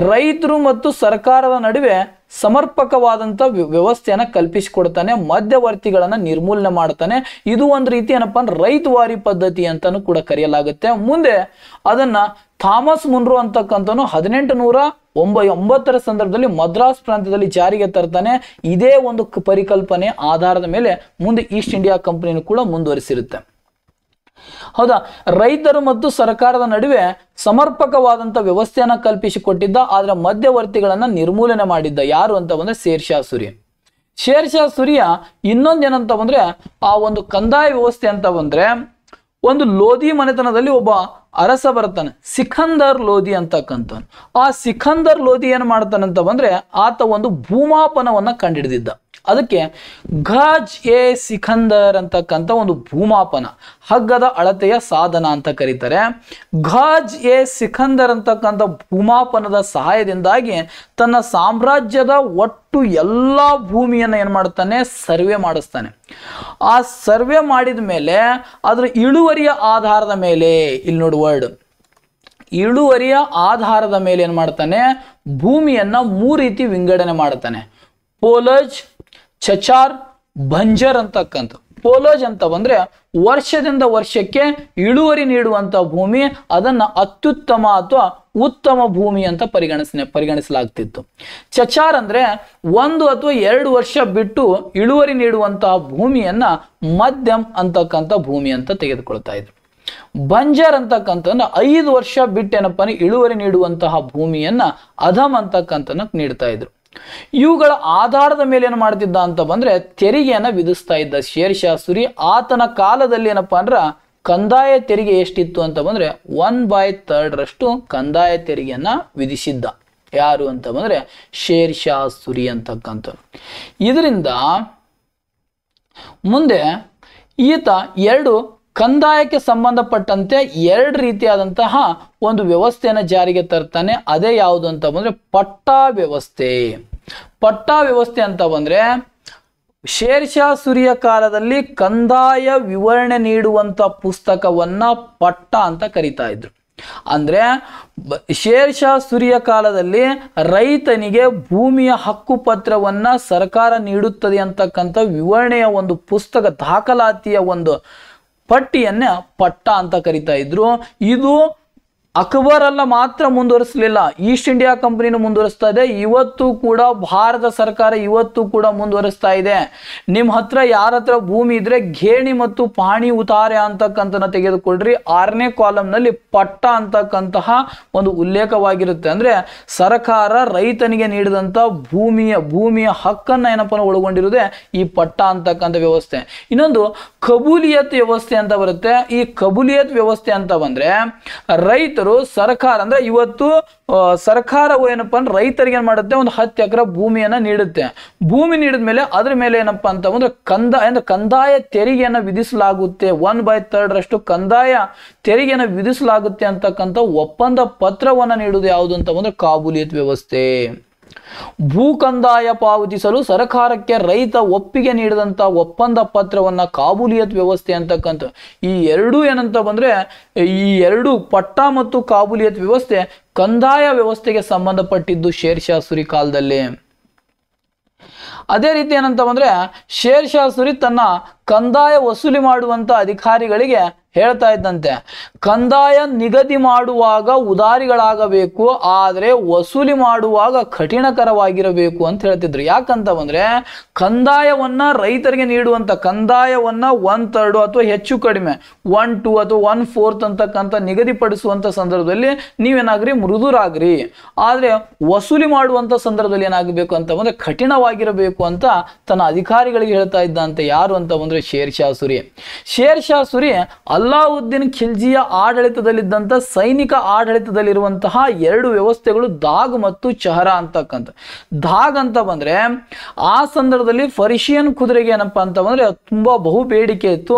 ರೈತರು ಮತ್ತು ಸರ್ಕಾರದ ನಡುವೆ ಸಮರ್ಪಕವಾದಂತ ವ್ಯವಸ್ಥೆಯನ್ನ ಕಲ್ಪಿಸಿಕೊಡ್ತಾನೆ, ಮಧ್ಯವರ್ತಿಗಳನ್ನ ನಿರ್ಮೂಲನೆ ಮಾಡ್ತಾನೆ. ಇದು ಒಂದು ರೀತಿ ಏನಪ್ಪಾ ರೈತವಾರಿ ಪದ್ಧತಿ ಅಂತಾನು ಕೂಡ ಕರೆಯಲಾಗುತ್ತೆ. ಮುಂದೆ ಅದನ್ನ ಥಾಮಸ್ ಮುನ್ರೋ ಅಂತಕ್ಕಂಥವನು 1809 ಸಂದರ್ಭದಲ್ಲಿ ಮದ್ರಾಸ್ ಪ್ರಾಂತ್ಯದಲ್ಲಿ ಜಾರಿಗೆ ತರ್ತಾನೆ. ಇದೇ ಒಂದು ಪರಿಕಲ್ಪನೆ ಆಧಾರದ ಮೇಲೆ ಮುಂದೆ ಈಸ್ಟ್ ಇಂಡಿಯಾ ಕಂಪನಿಯನ್ನು ಕೂಡ ಮುಂದುವರಿಸಿರುತ್ತೆ. ಹೌದಾ, ರೈತರು ಮತ್ತು ಸರ್ಕಾರದ ನಡುವೆ ಸಮರ್ಪಕವಾದಂತ ವ್ಯವಸ್ಥೆಯನ್ನ ಕಲ್ಪಿಸಿಕೊಟ್ಟಿದ್ದ, ಆದ್ರೆ ಮಧ್ಯವರ್ತಿಗಳನ್ನ ನಿರ್ಮೂಲನೆ ಮಾಡಿದ್ದ ಯಾರು ಅಂತ ಬಂದ್ರೆ ಶೇರ್ ಶಾ ಸೂರಿ. ಶೇರ್ ಶಾ ಸೂರಿಯ ಇನ್ನೊಂದೇನಂತ ಬಂದ್ರೆ ಆ ಒಂದು ಕಂದಾಯ ವ್ಯವಸ್ಥೆ ಅಂತ ಬಂದ್ರೆ ಒಂದು ಲೋಧಿ ಮನೆತನದಲ್ಲಿ ಒಬ್ಬ ಅರಸ ಬರ್ತಾನೆ, ಸಿಕಂದರ್ ಲೋಧಿ ಅಂತಕ್ಕಂಥ. ಆ ಸಿಕಂದರ್ ಲೋಧಿ ಏನ್ ಮಾಡ್ತಾನಂತ ಬಂದ್ರೆ ಆತ ಒಂದು ಭೂಮಾಪನವನ್ನ ಕಂಡುಹಿಡಿದಿದ್ದ. ಅದಕ್ಕೆ ಗಾಜ್ ಎ ಸಿಕಂದರ್ ಅಂತಕ್ಕಂಥ ಒಂದು ಭೂಮಾಪನ, ಹಗ್ಗದ ಅಳತೆಯ ಸಾಧನ ಅಂತ ಕರೀತಾರೆ. ಗಾಜ್ ಎ ಸಿಕಂದರ್ ಅಂತಕ್ಕಂಥ ಭೂಮಾಪನದ ಸಹಾಯದಿಂದಾಗಿ ತನ್ನ ಸಾಮ್ರಾಜ್ಯದ ಒಟ್ಟು ಎಲ್ಲಾ ಭೂಮಿಯನ್ನ ಏನ್ ಮಾಡ್ತಾನೆ, ಸರ್ವೆ ಮಾಡಿಸ್ತಾನೆ. ಆ ಸರ್ವೆ ಮಾಡಿದ ಮೇಲೆ ಅದರ ಇಳುವರಿಯ ಆಧಾರದ ಮೇಲೆ, ಇಲ್ಲಿ ನೋಡಿ ವರ್ಡ್, ಇಳುವರಿಯ ಆಧಾರದ ಮೇಲೆ ಏನ್ ಮಾಡ್ತಾನೆ, ಭೂಮಿಯನ್ನ 3 ರೀತಿ ವಿಂಗಡಣೆ ಮಾಡ್ತಾನೆ. ಪೋಲಜ್, ಚಚಾರ್, ಬಂಜರ್ ಅಂತಕ್ಕಂಥ. ಪೋಲಜ್ ಅಂತ ಬಂದ್ರೆ ವರ್ಷದಿಂದ ವರ್ಷಕ್ಕೆ ಇಳುವರಿ ನೀಡುವಂತ ಭೂಮಿ, ಅದನ್ನ ಅತ್ಯುತ್ತಮ ಅಥವಾ ಉತ್ತಮ ಭೂಮಿ ಅಂತ ಪರಿಗಣಿಸಲಾಗ್ತಿತ್ತು. ಚಚಾರ್ ಅಂದ್ರೆ 1 ಅಥವಾ 2 ವರ್ಷ ಬಿಟ್ಟು ಇಳುವರಿ ನೀಡುವಂತಹ ಭೂಮಿಯನ್ನ ಮಧ್ಯಮ್ ಅಂತಕ್ಕಂಥ ಭೂಮಿ ಅಂತ ತೆಗೆದುಕೊಳ್ತಾ ಇದ್ರು. ಬಂಜರ್ ಅಂತಕ್ಕಂಥ 5 ವರ್ಷ ಬಿಟ್ಟೇನಪ್ಪ ಇಳುವರಿ ನೀಡುವಂತಹ ಭೂಮಿಯನ್ನ ಅಧಮ್ ಅಂತಕ್ಕಂಥ ನೀಡ್ತಾ ಇದ್ರು. ಇವುಗಳ ಆಧಾರದ ಮೇಲೆ ಏನ್ ಮಾಡ್ತಿದ್ದ ಅಂತ ಬಂದ್ರೆ ತೆರಿಗೆಯನ್ನ ವಿಧಿಸ್ತಾ ಇದ್ದ ಶೇರ್ ಶಾ ಸೂರಿ. ಆತನ ಕಾಲದಲ್ಲಿ ಏನಪ್ಪಾ ಅಂದ್ರ ಕಂದಾಯ ತೆರಿಗೆ ಎಷ್ಟಿತ್ತು ಅಂತ ಬಂದ್ರೆ 1/3 ಕಂದಾಯ ತೆರಿಗೆಯನ್ನ ವಿಧಿಸಿದ್ದ. ಯಾರು ಅಂತ ಬಂದ್ರೆ ಶೇರ್ ಶಾ ಸೂರಿ ಅಂತಕ್ಕಂಥ. ಇದರಿಂದ ಮುಂದೆ ಈತ 2 ಕಂದಾಯಕ್ಕೆ ಸಂಬಂಧಪಟ್ಟಂತೆ 2 ರೀತಿಯಾದಂತಹ ಒಂದು ವ್ಯವಸ್ಥೆಯನ್ನು ಜಾರಿಗೆ ತರ್ತಾನೆ. ಅದೇ ಯಾವುದು ಅಂತ ಬಂದ್ರೆ ಪಟ್ಟಾ ವ್ಯವಸ್ಥೆ. ಪಟ್ಟಾ ವ್ಯವಸ್ಥೆ ಅಂತ ಬಂದ್ರೆ ಶೇರ್ ಶಾ ಸೂರಿಯ ಕಾಲದಲ್ಲಿ ಕಂದಾಯ ವಿವರಣೆ ನೀಡುವಂತ ಪುಸ್ತಕವನ್ನ ಪಟ್ಟ ಅಂತ ಕರೀತಾ ಇದ್ರು. ಅಂದ್ರೆ ಶೇರ್ ಶಾ ಸೂರಿಯ ಕಾಲದಲ್ಲಿ ರೈತನಿಗೆ ಭೂಮಿಯ ಹಕ್ಕು ಪತ್ರವನ್ನ ಸರ್ಕಾರ ನೀಡುತ್ತದೆ ಅಂತಕ್ಕಂಥ ವಿವರಣೆಯ ಒಂದು ಪುಸ್ತಕ, ದಾಖಲಾತಿಯ ಒಂದು ಪಟ್ಟಿಯನ್ನ ಪಟ್ಟ ಅಂತ ಕರಿತಾ ಇದ್ರು. ಇದು ಅಕ್ಬರ್ ಅಲ್ಲ ಮಾತ್ರ ಮುಂದುವರಿಸಲಿಲ್ಲ, ಈಸ್ಟ್ ಇಂಡಿಯಾ ಕಂಪನಿನೂ ಮುಂದುವರಿಸ್ತಾ ಇದೆ. ಇವತ್ತು ಕೂಡ ಭಾರತ ಸರ್ಕಾರ ಇವತ್ತು ಕೂಡ ಮುಂದುವರಿಸ್ತಾ ಇದೆ. ನಿಮ್ಮ ಹತ್ರ ಯಾರ ಹತ್ರ ಭೂಮಿ ಇದ್ರೆ ಗೇಣಿ ಮತ್ತು ಪಾಣಿ ಉತಾರೆ ಅಂತಕ್ಕಂಥ ತೆಗೆದುಕೊಳ್ರಿ. 6ನೇ ಕಾಲಂನಲ್ಲಿ ಪಟ್ಟ ಅಂತಕ್ಕಂತಹ ಒಂದು ಉಲ್ಲೇಖವಾಗಿರುತ್ತೆ. ಅಂದ್ರೆ ಸರ್ಕಾರ ರೈತನಿಗೆ ನೀಡಿದಂತ ಭೂಮಿಯ ಹಕ್ಕನ್ನ ಏನಪ್ಪ ಒಳಗೊಂಡಿರುವುದೇ ಈ ಪಟ್ಟ ಅಂತಕ್ಕಂಥ ವ್ಯವಸ್ಥೆ. ಇನ್ನೊಂದು ಕಬೂಲಿಯತ್ ವ್ಯವಸ್ಥೆ ಅಂತ ಬರುತ್ತೆ. ಈ ಕಬೂಲಿಯತ್ ವ್ಯವಸ್ಥೆ ಅಂತ ಬಂದ್ರೆ ರೈತರು ಸರ್ಕಾರ ಅಂದ್ರೆ ಇವತ್ತು ಸರ್ಕಾರವು ಏನಪ್ಪಾ ಅಂದ್ರೆ ರೈತರಿಗೆ ಏನ್ ಮಾಡುತ್ತೆ, ಒಂದು 10 ಎಕರೆ ಭೂಮಿಯನ್ನ ನೀಡುತ್ತೆ. ಭೂಮಿ ನೀಡಿದ ಮೇಲೆ ಅದ್ರ ಮೇಲೆ ಏನಪ್ಪಾ ಅಂತ ಅಂದ್ರೆ ಕಂದಾಯ ತೆರಿಗೆಯನ್ನ ವಿಧಿಸಲಾಗುತ್ತೆ. 1/3 ಕಂದಾಯ ತೆರಿಗೆಯನ್ನ ವಿಧಿಸಲಾಗುತ್ತೆ ಅಂತಕ್ಕಂಥ ಒಪ್ಪಂದ ಪತ್ರವನ್ನ ನೀಡುವುದು ಯಾವುದು ಅಂತ ಬಂದ್ರೆ ಕಾಬೂಲಿಯತ್ ವ್ಯವಸ್ಥೆ. ಭೂ ಕಂದಾಯ ಪಾವತಿಸಲು ಸರ್ಕಾರಕ್ಕೆ ರೈತ ಒಪ್ಪಿಗೆ ನೀಡಿದಂತ ಒಪ್ಪಂದ ಪತ್ರವನ್ನ ಕಾಬೂಲಿಯತ್ ವ್ಯವಸ್ಥೆ ಅಂತಕ್ಕಂಥ. ಈ 2 ಏನಂತ ಬಂದ್ರೆ ಈ 2 ಪಟ್ಟ ಮತ್ತು ಕಾಬೂಲಿಯತ್ ವ್ಯವಸ್ಥೆ ಕಂದಾಯ ವ್ಯವಸ್ಥೆಗೆ ಸಂಬಂಧಪಟ್ಟಿದ್ದು ಶೇರ್ ಶಾ ಸೂರಿ ಕಾಲದಲ್ಲಿ. ಅದೇ ರೀತಿ ಏನಂತ ಬಂದ್ರೆ ಶೇರ್ ಶಾ ಸೂರಿ ತನ್ನ ಕಂದಾಯ ವಸೂಲಿ ಮಾಡುವಂತ ಅಧಿಕಾರಿಗಳಿಗೆ ಹೇಳ್ತಾ ಇದ್ದಂತೆ, ಕಂದಾಯ ನಿಗದಿ ಮಾಡುವಾಗ ಉದಾರಿಗಳಾಗಬೇಕು, ಆದ್ರೆ ವಸೂಲಿ ಮಾಡುವಾಗ ಕಠಿಣಕರವಾಗಿರಬೇಕು ಅಂತ ಹೇಳ್ತಿದ್ರು. ಯಾಕಂತ ಬಂದ್ರೆ ಕಂದಾಯವನ್ನ ರೈತರಿಗೆ ನೀಡುವಂತ ಕಂದಾಯವನ್ನ 1/3 ಅಥವಾ ಹೆಚ್ಚು ಕಡಿಮೆ 1/2 ಅಥವಾ 1/4 ಅಂತಕ್ಕಂಥ ನಿಗದಿಪಡಿಸುವಂತ ಸಂದರ್ಭದಲ್ಲಿ ನೀವೇನಾಗ್ರಿ ಮೃದುರಾಗ್ರಿ, ಆದ್ರೆ ವಸೂಲಿ ಮಾಡುವಂತ ಸಂದರ್ಭದಲ್ಲಿ ಏನಾಗಬೇಕು ಅಂತ ಬಂದ್ರೆ ಕಠಿಣವಾಗಿರಬೇಕು ಅಂತ ತನ್ನ ಅಧಿಕಾರಿಗಳಿಗೆ ಹೇಳ್ತಾ ಇದ್ದಂತೆ. ಯಾರು ಅಂತ ಬಂದ್ರೆ ಶೇರ್ ಶಾ ಸೂರಿ. ಶೇರ್ ಶಾ ಸೂರಿ ಅಲ್ಲಾವುದ್ದೀನ್ ಖಿಲ್ಜಿಯ ಆಡಳಿತದಲ್ಲಿದ್ದಂಥ ಸೈನಿಕ ಆಡಳಿತದಲ್ಲಿರುವಂತಹ ಎರಡು ವ್ಯವಸ್ಥೆಗಳು ದಾಗ್ ಮತ್ತು ಚಹರಾ ಅಂತಕ್ಕಂಥ. ದಾಗ್ ಅಂತ ಬಂದ್ರೆ ಆ ಸಂದರ್ಭದಲ್ಲಿ ಪರ್ಷಿಯನ್ ಕುದುರೆಗೆ ಏನಪ್ಪಾ ಅಂತ ಬಂದ್ರೆ ತುಂಬಾ ಬಹು ಬೇಡಿಕೆ ಇತ್ತು.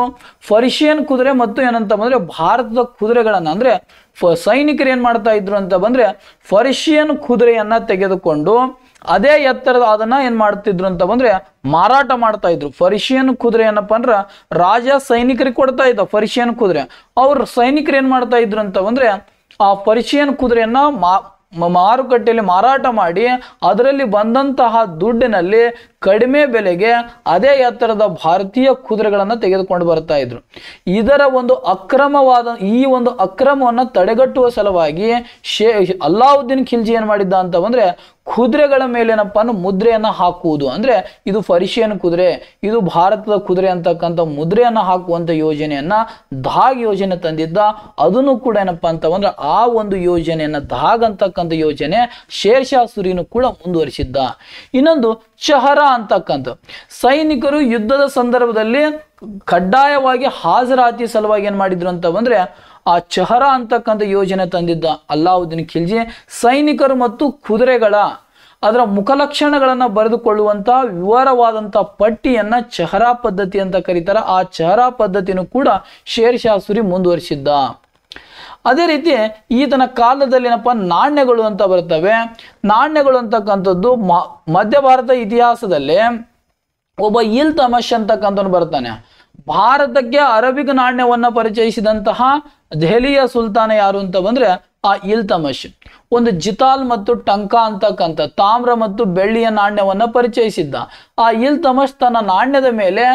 ಪರ್ಷಿಯನ್ ಕುದುರೆ ಮತ್ತು ಏನಂತ ಬಂದ್ರೆ ಭಾರತದ ಕುದುರೆಗಳನ್ನ ಅಂದ್ರೆ ಸೈನಿಕರು ಏನ್ ಮಾಡ್ತಾ ಇದ್ರು ಅಂತ ಬಂದ್ರೆ ಪರ್ಷಿಯನ್ ಕುದುರೆಯನ್ನ ತೆಗೆದುಕೊಂಡು ಅದೇ ಎತ್ತರದ ಅದನ್ನ ಏನ್ ಮಾಡ್ತಿದ್ರು ಅಂತ ಬಂದ್ರೆ ಮಾರಾಟ ಮಾಡ್ತಾ ಇದ್ರು. ಪರ್ಷಿಯನ್ ಕುದುರೆ ಏನಪ್ಪಾ ಅಂದ್ರ ರಾಜ ಸೈನಿಕರಿಗೆ ಕೊಡ್ತಾ ಇದ್ದ ಪರ್ಷಿಯನ್ ಕುದುರೆ. ಅವ್ರ ಸೈನಿಕರು ಏನ್ ಮಾಡ್ತಾ ಇದ್ರು ಅಂತ ಬಂದ್ರೆ ಆ ಪರ್ಷಿಯನ್ ಕುದುರೆಯನ್ನ ಮಾರುಕಟ್ಟೆಯಲ್ಲಿ ಮಾರಾಟ ಮಾಡಿ ಅದರಲ್ಲಿ ಬಂದಂತಹ ದುಡ್ಡಿನಲ್ಲಿ ಕಡಿಮೆ ಬೆಲೆಗೆ ಅದೇ ಎತ್ತರದ ಭಾರತೀಯ ಕುದುರೆಗಳನ್ನು ತೆಗೆದುಕೊಂಡು ಬರ್ತಾ ಇದ್ರು. ಇದರ ಒಂದು ಈ ಒಂದು ಅಕ್ರಮವನ್ನು ತಡೆಗಟ್ಟುವ ಸಲುವಾಗಿ ಅಲ್ಲಾವುದ್ದೀನ್ ಖಿಲ್ಜಿ ಏನ್ ಮಾಡಿದ್ದ ಅಂತ ಬಂದ್ರೆ ಕುದುರೆಗಳ ಮೇಲೆ ಏನಪ್ಪ ಅಂದ್ರೆ ಮುದ್ರೆಯನ್ನ ಹಾಕುವುದು, ಅಂದ್ರೆ ಇದು ಪರ್ಷಿಯನ್ ಕುದುರೆ, ಇದು ಭಾರತದ ಕುದುರೆ ಅಂತಕ್ಕಂಥ ಮುದ್ರೆಯನ್ನ ಹಾಕುವಂತ ಯೋಜನೆಯನ್ನ ದಾಗ್ ಯೋಜನೆ ತಂದಿದ್ದ. ಅದನ್ನು ಕೂಡ ಏನಪ್ಪಾ ಅಂತ ಬಂದ್ರೆ ಆ ಒಂದು ಯೋಜನೆಯನ್ನ ದಾಗ್ ಅಂತಕ್ಕಂಥ ಯೋಜನೆ ಶೇರ್ ಶಾ ಸೂರಿನು ಕೂಡ ಮುಂದುವರಿಸಿದ್ದ. ಇನ್ನೊಂದು ಚಹರಾ ಅಂತಕ್ಕಂಥ ಸೈನಿಕರು ಯುದ್ಧದ ಸಂದರ್ಭದಲ್ಲಿ ಕಡ್ಡಾಯವಾಗಿ ಹಾಜರಾತಿ ಸಲುವಾಗಿ ಏನ್ ಮಾಡಿದ್ರು ಅಂತ ಬಂದ್ರೆ ಆ ಚಹರಾ ಅಂತಕ್ಕಂಥ ಯೋಜನೆ ತಂದಿದ್ದ ಅಲ್ಲಾವುದ್ದೀನ್ ಖಿಲ್ಜಿ. ಸೈನಿಕರು ಮತ್ತು ಕುದುರೆಗಳ ಅದರ ಮುಖಲಕ್ಷಣಗಳನ್ನ ಬರೆದುಕೊಳ್ಳುವಂತಹ ವಿವರವಾದಂತಹ ಪಟ್ಟಿಯನ್ನ ಚಹರಾ ಪದ್ಧತಿ ಅಂತ ಕರೀತಾರೆ. ಆ ಚಹರಾ ಪದ್ಧತಿನೂ ಕೂಡ ಶೇರ್ ಶಾ ಸೂರಿ ಮುಂದುವರಿಸಿದ್ದ. ಅದೇ ರೀತಿ ಈತನ ಕಾಲದಲ್ಲಿ ಏನಪ್ಪಾ ನಾಣ್ಯಗಳು ಅಂತ ಬರ್ತವೆ. ನಾಣ್ಯಗಳು ಅಂತಕ್ಕಂಥದ್ದು ಮಧ್ಯ ಭಾರತ ಇತಿಹಾಸದಲ್ಲಿ ಒಬ್ಬ ಇಲ್ತಮಶ್ ಅಂತಕ್ಕಂಥವ್ನು ಬರ್ತಾನೆ. ಭಾರತಕ್ಕೆ ಅರಬಿಕ್ ನಾಣ್ಯವನ್ನ ಪರಿಚಯಿಸಿದಂತಹ ದೆಹಲಿಯ ಸುಲ್ತಾನ ಯಾರು ಅಂತ ಬಂದ್ರೆ ಆ ಇಲ್ತಮಶ್. ಒಂದು ಜಿತಾಲ್ ಮತ್ತು ಟಂಕಾ ಅಂತಕ್ಕಂಥ ತಾಮ್ರ ಮತ್ತು ಬೆಳ್ಳಿಯ ನಾಣ್ಯವನ್ನ ಪರಿಚಯಿಸಿದ್ದ. ಆ ಇಲ್ತಮಶ್ ತನ್ನ ನಾಣ್ಯದ ಮೇಲೆ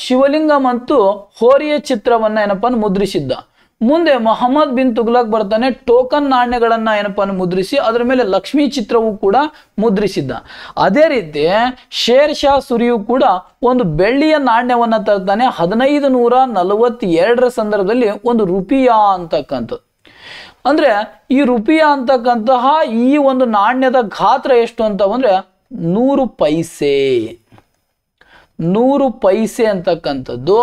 ಶಿವಲಿಂಗ ಮತ್ತು ಹೋರಿಯ ಚಿತ್ರವನ್ನ ಏನಪ್ಪಾ ಮುದ್ರಿಸಿದ್ದ. ಮುಂದೆ ಮೊಹಮ್ಮದ್ ಬಿನ್ ತುಗ್ಲಕ್ ಬರ್ತಾನೆ, ಟೋಕನ್ ನಾಣ್ಯಗಳನ್ನ ಏನಪ್ಪಾ ಮುದ್ರಿಸಿ ಅದರ ಮೇಲೆ ಲಕ್ಷ್ಮೀ ಚಿತ್ರವೂ ಕೂಡ ಮುದ್ರಿಸಿದ್ದ. ಅದೇ ರೀತಿ ಶೇರ್ ಶಾ ಸೂರಿಯು ಕೂಡ ಒಂದು ಬೆಳ್ಳಿಯ ನಾಣ್ಯವನ್ನ ತರ್ತಾನೆ 1542 ಸಂದರ್ಭದಲ್ಲಿ, ಒಂದು ರುಪಿಯಾ ಅಂತಕ್ಕಂಥದ್ದು. ಅಂದ್ರೆ ಈ ರುಪಿಯಾ ಅಂತಕ್ಕಂತಹ ಈ ಒಂದು ನಾಣ್ಯದ ಗಾತ್ರ ಎಷ್ಟು ಅಂತ ಬಂದ್ರೆ 100 ಪೈಸೆ. 100 ಪೈಸೆ ಅಂತಕ್ಕಂಥದ್ದು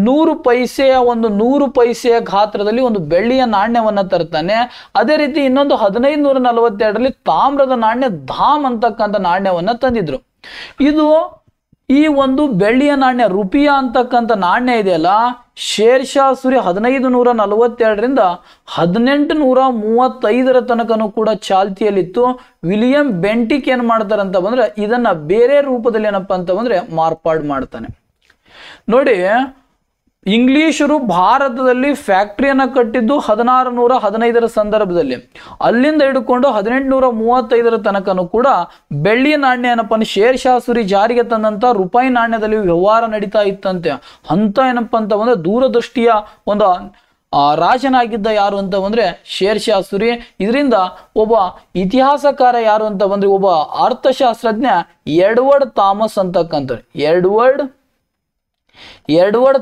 100 ಪೈಸೆಯ ಒಂದು 100 ಪೈಸೆಯ ಗಾತ್ರದಲ್ಲಿ ಒಂದು ಬೆಳ್ಳಿಯ ನಾಣ್ಯವನ್ನ ತರ್ತಾನೆ. ಅದೇ ರೀತಿ ಇನ್ನೊಂದು 1542 ತಾಮ್ರದ ನಾಣ್ಯ ಧಾಮ್ ಅಂತಕ್ಕಂಥ ನಾಣ್ಯವನ್ನ ತಂದಿದ್ರು. ಇದು ಈ ಒಂದು ಬೆಳ್ಳಿಯ ನಾಣ್ಯ ರುಪಿಯಾ ಅಂತಕ್ಕಂಥ ನಾಣ್ಯ ಇದೆಯಲ್ಲ, ಶೇರ್ ಶಾ ಸೂರಿ 1542 1835 ತನಕನೂ ಕೂಡ ಚಾಲ್ತಿಯಲ್ಲಿತ್ತು. ವಿಲಿಯಂ ಬೆಂಟಿಕ್ ಏನ್ ಮಾಡ್ತಾರಂತ ಬಂದ್ರೆ ಇದನ್ನ ಬೇರೆ ರೂಪದಲ್ಲಿ ಏನಪ್ಪಾ ಅಂತ ಬಂದ್ರೆ ಮಾರ್ಪಾಡು ಮಾಡ್ತಾನೆ. ನೋಡಿ, ಇಂಗ್ಲಿಷರು ಭಾರತದಲ್ಲಿ ಫ್ಯಾಕ್ಟರಿಯನ್ನ ಕಟ್ಟಿದ್ದು 1615 ಸಂದರ್ಭದಲ್ಲಿ. ಅಲ್ಲಿಂದ ಹಿಡ್ಕೊಂಡು 1835 ತನಕನೂ ಕೂಡ ಬೆಳ್ಳಿಯ ನಾಣ್ಯ ಏನಪ್ಪ ಶೇರ್ ಶಾ ಸೂರಿ ಜಾರಿಗೆ ತಂದಂತ ರೂಪಾಯಿ ನಾಣ್ಯದಲ್ಲಿ ವ್ಯವಹಾರ ನಡೀತಾ ಇತ್ತಂತೆ. ಅಂತ ಏನಪ್ಪಾ ಅಂತ ಬಂದ್ರೆ ದೂರದೃಷ್ಟಿಯ ಒಂದು ರಾಜನಾಗಿದ್ದ ಯಾರು ಅಂತ ಬಂದ್ರೆ ಶೇರ್ ಶಾ ಸೂರಿ. ಇದರಿಂದ ಒಬ್ಬ ಇತಿಹಾಸಕಾರ ಯಾರು ಅಂತ ಬಂದ್ರೆ ಒಬ್ಬ ಅರ್ಥಶಾಸ್ತ್ರಜ್ಞ ಎಡ್ವರ್ಡ್ ಥಾಮಸ್ ಅಂತಕ್ಕಂಥ ಎಡ್ವರ್ಡ್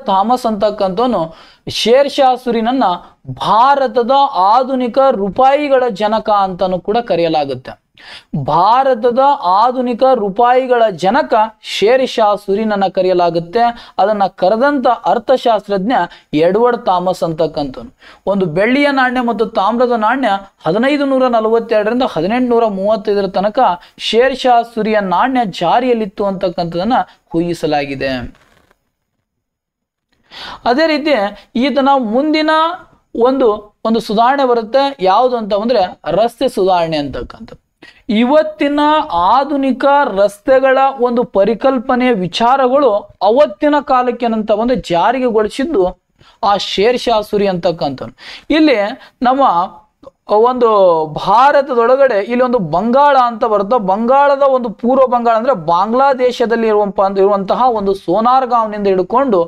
ಥಾಮಸ್ ಅಂತಕ್ಕಂಥವನು ಶೇರ್ ಶಾ ಸೂರಿನನ್ನ ಭಾರತದ ಆಧುನಿಕ ರೂಪಾಯಿಗಳ ಜನಕ ಅಂತಾನು ಕೂಡ ಕರೆಯಲಾಗುತ್ತೆ. ಭಾರತದ ಆಧುನಿಕ ರೂಪಾಯಿಗಳ ಜನಕ ಶೇರ್ ಶಾ ಸೂರಿನನ್ನ ಕರೆಯಲಾಗುತ್ತೆ. ಅದನ್ನ ಕರೆದಂತ ಅರ್ಥಶಾಸ್ತ್ರಜ್ಞ ಎಡ್ವರ್ಡ್ ಥಾಮಸ್ ಅಂತಕ್ಕಂಥವನು. ಒಂದು ಬೆಳ್ಳಿಯ ನಾಣ್ಯ ಮತ್ತು ತಾಮ್ರದ ನಾಣ್ಯ 1542 1835 ತನಕ ಶೇರ್ ಶಾ ಸೂರಿಯ ನಾಣ್ಯ ಜಾರಿಯಲ್ಲಿತ್ತು ಅಂತಕ್ಕಂಥದನ್ನ ಊಹಿಸಲಾಗಿದೆ. ಅದೇ ರೀತಿ ಈತನ ಮುಂದಿನ ಒಂದು ಸುಧಾರಣೆ ಬರುತ್ತೆ. ಯಾವುದು ಅಂತ ಅಂದ್ರೆ ರಸ್ತೆ ಸುಧಾರಣೆ ಅಂತಕ್ಕಂಥ. ಇವತ್ತಿನ ಆಧುನಿಕ ರಸ್ತೆಗಳ ಒಂದು ಪರಿಕಲ್ಪನೆಯ ವಿಚಾರಗಳು ಅವತ್ತಿನ ಕಾಲಕ್ಕೆ ಏನಂತ ಬಂದ್ರೆ ಜಾರಿಗೆಗೊಳಿಸಿದ್ದು ಆ ಶೇರ್ ಶಾ ಸೂರಿ ಅಂತಕ್ಕಂಥ. ಇಲ್ಲಿ ನಮ್ಮ ಒಂದು ಭಾರತದೊಳಗಡೆ ಇಲ್ಲಿ ಒಂದು ಬಂಗಾಳ ಅಂತ ಬರುತ್ತೆ. ಬಂಗಾಳದ ಒಂದು ಪೂರ್ವ ಬಂಗಾಳ ಅಂದ್ರೆ ಬಾಂಗ್ಲಾದೇಶದಲ್ಲಿ ಇರುವಂತಹ ಒಂದು ಸೋನಾರ್ ಗಾಂವ್ನಿಂದ ಹಿಡ್ಕೊಂಡು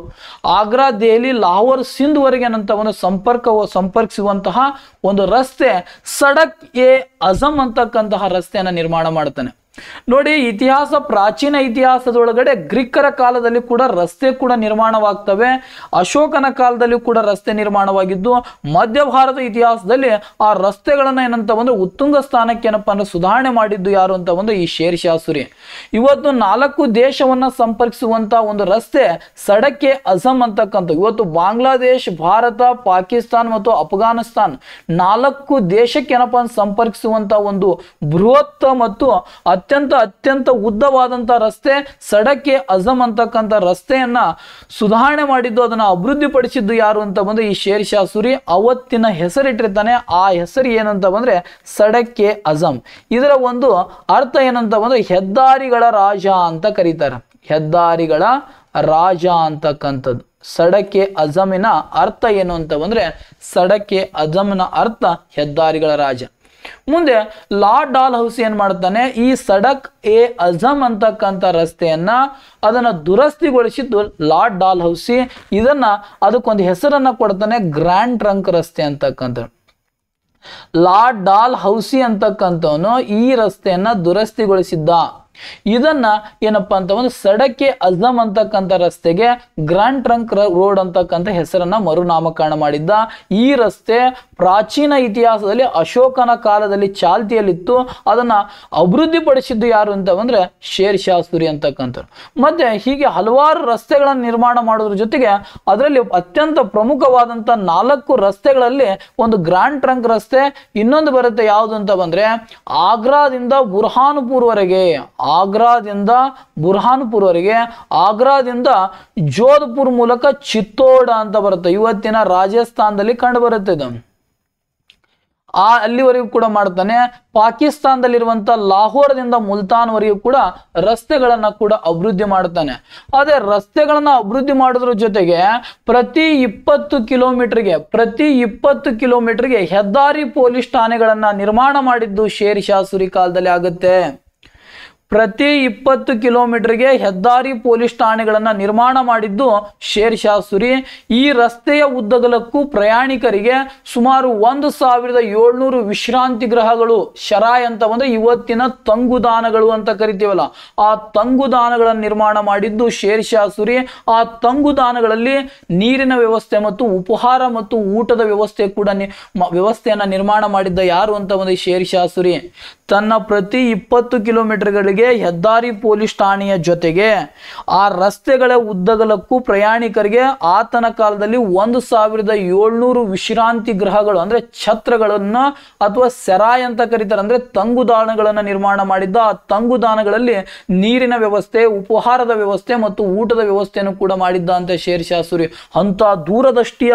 ಆಗ್ರಾ, ದೆಹಲಿ, ಲಾಹೋರ್, ಸಿಂಧ್ ವರೆಗೆ ಏನಂತ ಒಂದು ಸಂಪರ್ಕಿಸುವಂತಹ ಒಂದು ರಸ್ತೆ ಸಡಕ್ ಎ ಅಜಮ್ ಅಂತಕ್ಕಂತಹ ರಸ್ತೆಯನ್ನ ನಿರ್ಮಾಣ ಮಾಡ್ತಾನೆ. ನೋಡಿ, ಇತಿಹಾಸ, ಪ್ರಾಚೀನ ಇತಿಹಾಸದೊಳಗಡೆ ಗ್ರೀಕರ ಕಾಲದಲ್ಲಿ ಕೂಡ ರಸ್ತೆ ಕೂಡ ನಿರ್ಮಾಣವಾಗ್ತವೆ. ಅಶೋಕನ ಕಾಲದಲ್ಲಿ ಕೂಡ ರಸ್ತೆ ನಿರ್ಮಾಣವಾಗಿದ್ದು, ಮಧ್ಯ ಭಾರತ ಇತಿಹಾಸದಲ್ಲಿ ಆ ರಸ್ತೆಗಳನ್ನ ಏನಂತ ಬಂದ್ರೆ ಉತ್ತುಂಗ ಸ್ಥಾನಕ್ಕೆ ಏನಪ್ಪಾ ಅಂದ್ರೆ ಸುಧಾರಣೆ ಮಾಡಿದ್ದು ಯಾರು ಅಂತ ಬಂದ್ರೆ ಈ ಶೇರ್ ಶಾ ಸೂರಿ. ಇವತ್ತು 4 ದೇಶವನ್ನ ಸಂಪರ್ಕಿಸುವಂತ ಒಂದು ರಸ್ತೆ ಸಡಕ್ಕೆ ಅಜಮ್ ಅಂತಕ್ಕಂಥ, ಇವತ್ತು ಬಾಂಗ್ಲಾದೇಶ್, ಭಾರತ, ಪಾಕಿಸ್ತಾನ್ ಮತ್ತು ಅಫ್ಘಾನಿಸ್ತಾನ್ 4 ದೇಶಕ್ಕೆ ಏನಪ್ಪಾ ಸಂಪರ್ಕಿಸುವಂತ ಒಂದು ಬೃಹತ್ ಮತ್ತು ಅತ್ಯಂತ ಉದ್ದವಾದಂತ ರಸ್ತೆ ಸಡಕ್ಕೆ ಅಜಮ್ ಅಂತಕ್ಕಂಥ ರಸ್ತೆಯನ್ನ ಸುಧಾರಣೆ ಮಾಡಿದ್ದು, ಅದನ್ನ ಅಭಿವೃದ್ಧಿ ಪಡಿಸಿದ್ದು ಯಾರು ಅಂತ ಬಂದ್ರೆ ಈ ಶೇರ್ ಶಾ ಸೂರಿ. ಅವತ್ತಿನ ಹೆಸರಿಟ್ಟಿರ್ತಾನೆ, ಆ ಹೆಸರು ಏನಂತ ಬಂದ್ರೆ ಸಡಕ್ಕೆ ಅಜಮ್. ಇದರ ಒಂದು ಅರ್ಥ ಏನಂತ ಬಂದ್ರೆ ಹೆದ್ದಾರಿಗಳ ರಾಜ ಅಂತ ಕರೀತಾರೆ, ಹೆದ್ದಾರಿಗಳ ರಾಜ ಅಂತಕ್ಕಂಥದ್ದು. ಸಡಕ್ಕೆ ಅಜಮಿನ ಅರ್ಥ ಏನು ಅಂತ ಬಂದ್ರೆ ಸಡಕ್ಕೆ ಅಜಮಿನ ಅರ್ಥ ಹೆದ್ದಾರಿಗಳ ರಾಜ. ಮುಂದೆ ಲಾರ್ಡ್ ಡಾಲ್ಹೌಸಿ ಏನ್ ಮಾಡ್ತಾನೆ, ಈ ಸಡಕ್ ಎ ಅಜಮ್ ಅಂತಕ್ಕಂಥ ರಸ್ತೆಯನ್ನ ಅದನ್ನ ದುರಸ್ತಿಗೊಳಿಸಿದ್ದು ಲಾರ್ಡ್ ಡಾಲ್ಹೌಸಿ. ಇದನ್ನ ಅದಕ್ಕೊಂದು ಹೆಸರನ್ನ ಕೊಡ್ತಾನೆ, ಗ್ರ್ಯಾಂಡ್ ಟ್ರಂಕ್ ರಸ್ತೆ ಅಂತಕ್ಕಂಥ. ಲಾರ್ಡ್ ಡಾಲ್ಹೌಸಿ ಅಂತಕ್ಕಂಥವನು ಈ ರಸ್ತೆಯನ್ನ ದುರಸ್ತಿಗೊಳಿಸಿದ್ದ. ಇದನ್ನ ಏನಪ್ಪಾ ಅಂತ ಅಂದ್ರೆ ಸಡಕ್ಕೆ ಅಜಮ್ ಅಂತಕ್ಕಂಥ ರಸ್ತೆಗೆ ಗ್ರ್ಯಾಂಡ್ ಟ್ರಂಕ್ ರೋಡ್ ಅಂತಕ್ಕಂಥ ಹೆಸರನ್ನ ಮರುನಾಮಕರಣ ಮಾಡಿದ್ದ. ಈ ರಸ್ತೆ ಪ್ರಾಚೀನ ಇತಿಹಾಸದಲ್ಲಿ ಅಶೋಕನ ಕಾಲದಲ್ಲಿ ಚಾಲ್ತಿಯಲ್ಲಿತ್ತು. ಅದನ್ನ ಅಭಿವೃದ್ಧಿ ಪಡಿಸಿದ್ದು ಯಾರು ಅಂತ ಬಂದ್ರೆ ಶೇರ್ ಶಾ ಸೂರಿ ಅಂತಕ್ಕಂಥ. ಮತ್ತೆ ಹೀಗೆ ಹಲವಾರು ರಸ್ತೆಗಳನ್ನು ನಿರ್ಮಾಣ ಮಾಡೋದ್ರ ಜೊತೆಗೆ ಅದರಲ್ಲಿ ಅತ್ಯಂತ ಪ್ರಮುಖವಾದಂತ 4 ರಸ್ತೆಗಳಲ್ಲಿ ಒಂದು ಗ್ರ್ಯಾಂಡ್ ಟ್ರಂಕ್ ರಸ್ತೆ, ಇನ್ನೊಂದು ಬರುತ್ತೆ ಯಾವುದು ಅಂತ ಬಂದ್ರೆ ಆಗ್ರಾದಿಂದ ಬುರ್ಹಾನ್ಪುರ್ವರೆಗೆ, ಆಗ್ರಾದಿಂದ ಜೋಧ್ಪುರ್ ಮೂಲಕ ಚಿತ್ತೋಡ ಅಂತ ಬರುತ್ತೆ, ಇವತ್ತಿನ ರಾಜಸ್ಥಾನದಲ್ಲಿ ಕಂಡು ಬರುತ್ತೆ ಇದು. ಅಲ್ಲಿವರೆಗೂ ಕೂಡ ಮಾಡ್ತಾನೆ. ಪಾಕಿಸ್ತಾನದಲ್ಲಿರುವಂತ ಲಾಹೋರದಿಂದ ಮುಲ್ತಾನ್ ವರೆಗೂ ಕೂಡ ರಸ್ತೆಗಳನ್ನ ಕೂಡ ಅಭಿವೃದ್ಧಿ ಮಾಡ್ತಾನೆ. ಅದೇ ರಸ್ತೆಗಳನ್ನ ಅಭಿವೃದ್ಧಿ ಮಾಡೋದ್ರ ಜೊತೆಗೆ ಪ್ರತಿ 20 ಕಿಲೋಮೀಟರ್ಗೆ ಹೆದ್ದಾರಿ ಪೊಲೀಸ್ ಠಾಣೆಗಳನ್ನ ನಿರ್ಮಾಣ ಮಾಡಿದ್ದು ಶೇರ್ ಶಾ ಸೂರಿ ಕಾಲದಲ್ಲಿ ಆಗುತ್ತೆ. ಪ್ರತಿ 20 ಕಿಲೋಮೀಟರ್ಗೆ ಹೆದ್ದಾರಿ ಪೊಲೀಸ್ ಠಾಣೆಗಳನ್ನ ನಿರ್ಮಾಣ ಮಾಡಿದ್ದು ಶೇರ್ ಶಾ ಸೂರಿ. ಈ ರಸ್ತೆಯ ಉದ್ದಗಲಕ್ಕೂ ಪ್ರಯಾಣಿಕರಿಗೆ ಸುಮಾರು 1700 ವಿಶ್ರಾಂತಿ ಗೃಹಗಳು, ಶರಾಯ್ ಅಂತ ಬಂದ್ರೆ ಇವತ್ತಿನ ತಂಗುದಾನಗಳು ಅಂತ ಕರಿತೀವಲ್ಲ, ಆ ತಂಗುದಾನಗಳನ್ನು ನಿರ್ಮಾಣ ಮಾಡಿದ್ದು ಶೇರ್ ಶಾ ಸೂರಿ. ಆ ತಂಗುದಾನಗಳಲ್ಲಿ ನೀರಿನ ವ್ಯವಸ್ಥೆ ಮತ್ತು ಉಪಹಾರ ಮತ್ತು ಊಟದ ವ್ಯವಸ್ಥೆ ಕೂಡ ವ್ಯವಸ್ಥೆಯನ್ನ ನಿರ್ಮಾಣ ಮಾಡಿದ್ದ ಯಾರು ಅಂತ ಬಂದ್ರೆ ಶೇರ್ ಶಾ ಸೂರಿ. ತನ್ನ ಪ್ರತಿ 20 ಕಿಲೋಮೀಟರ್ಗಳಿಗೆ ಹೆದ್ದಾರಿ ಪೊಲೀಸ್ ಠಾಣೆಯ ಜೊತೆಗೆ ಆ ರಸ್ತೆಗಳ ಉದ್ದಗಲಕ್ಕೂ ಪ್ರಯಾಣಿಕರಿಗೆ ಆತನ ಕಾಲದಲ್ಲಿ 1700 ವಿಶ್ರಾಂತಿ ಗೃಹಗಳು ಅಂದ್ರೆ ಛತ್ರಗಳನ್ನ ಅಥವಾ ಸೆರಾಯ್ ಅಂತ ಕರೀತಾರೆ, ಅಂದ್ರೆ ತಂಗುದಾಣಗಳನ್ನ ನಿರ್ಮಾಣ ಮಾಡಿದ್ದ. ಆ ತಂಗುದಾಣಗಳಲ್ಲಿ ನೀರಿನ ವ್ಯವಸ್ಥೆ, ಉಪಹಾರದ ವ್ಯವಸ್ಥೆ ಮತ್ತು ಊಟದ ವ್ಯವಸ್ಥೆಯನ್ನು ಕೂಡ ಮಾಡಿದ್ದ ಅಂತ ಶೇರ್ ಶಾ ಸೂರಿ. ಅಂತ ದೂರದೃಷ್ಟಿಯ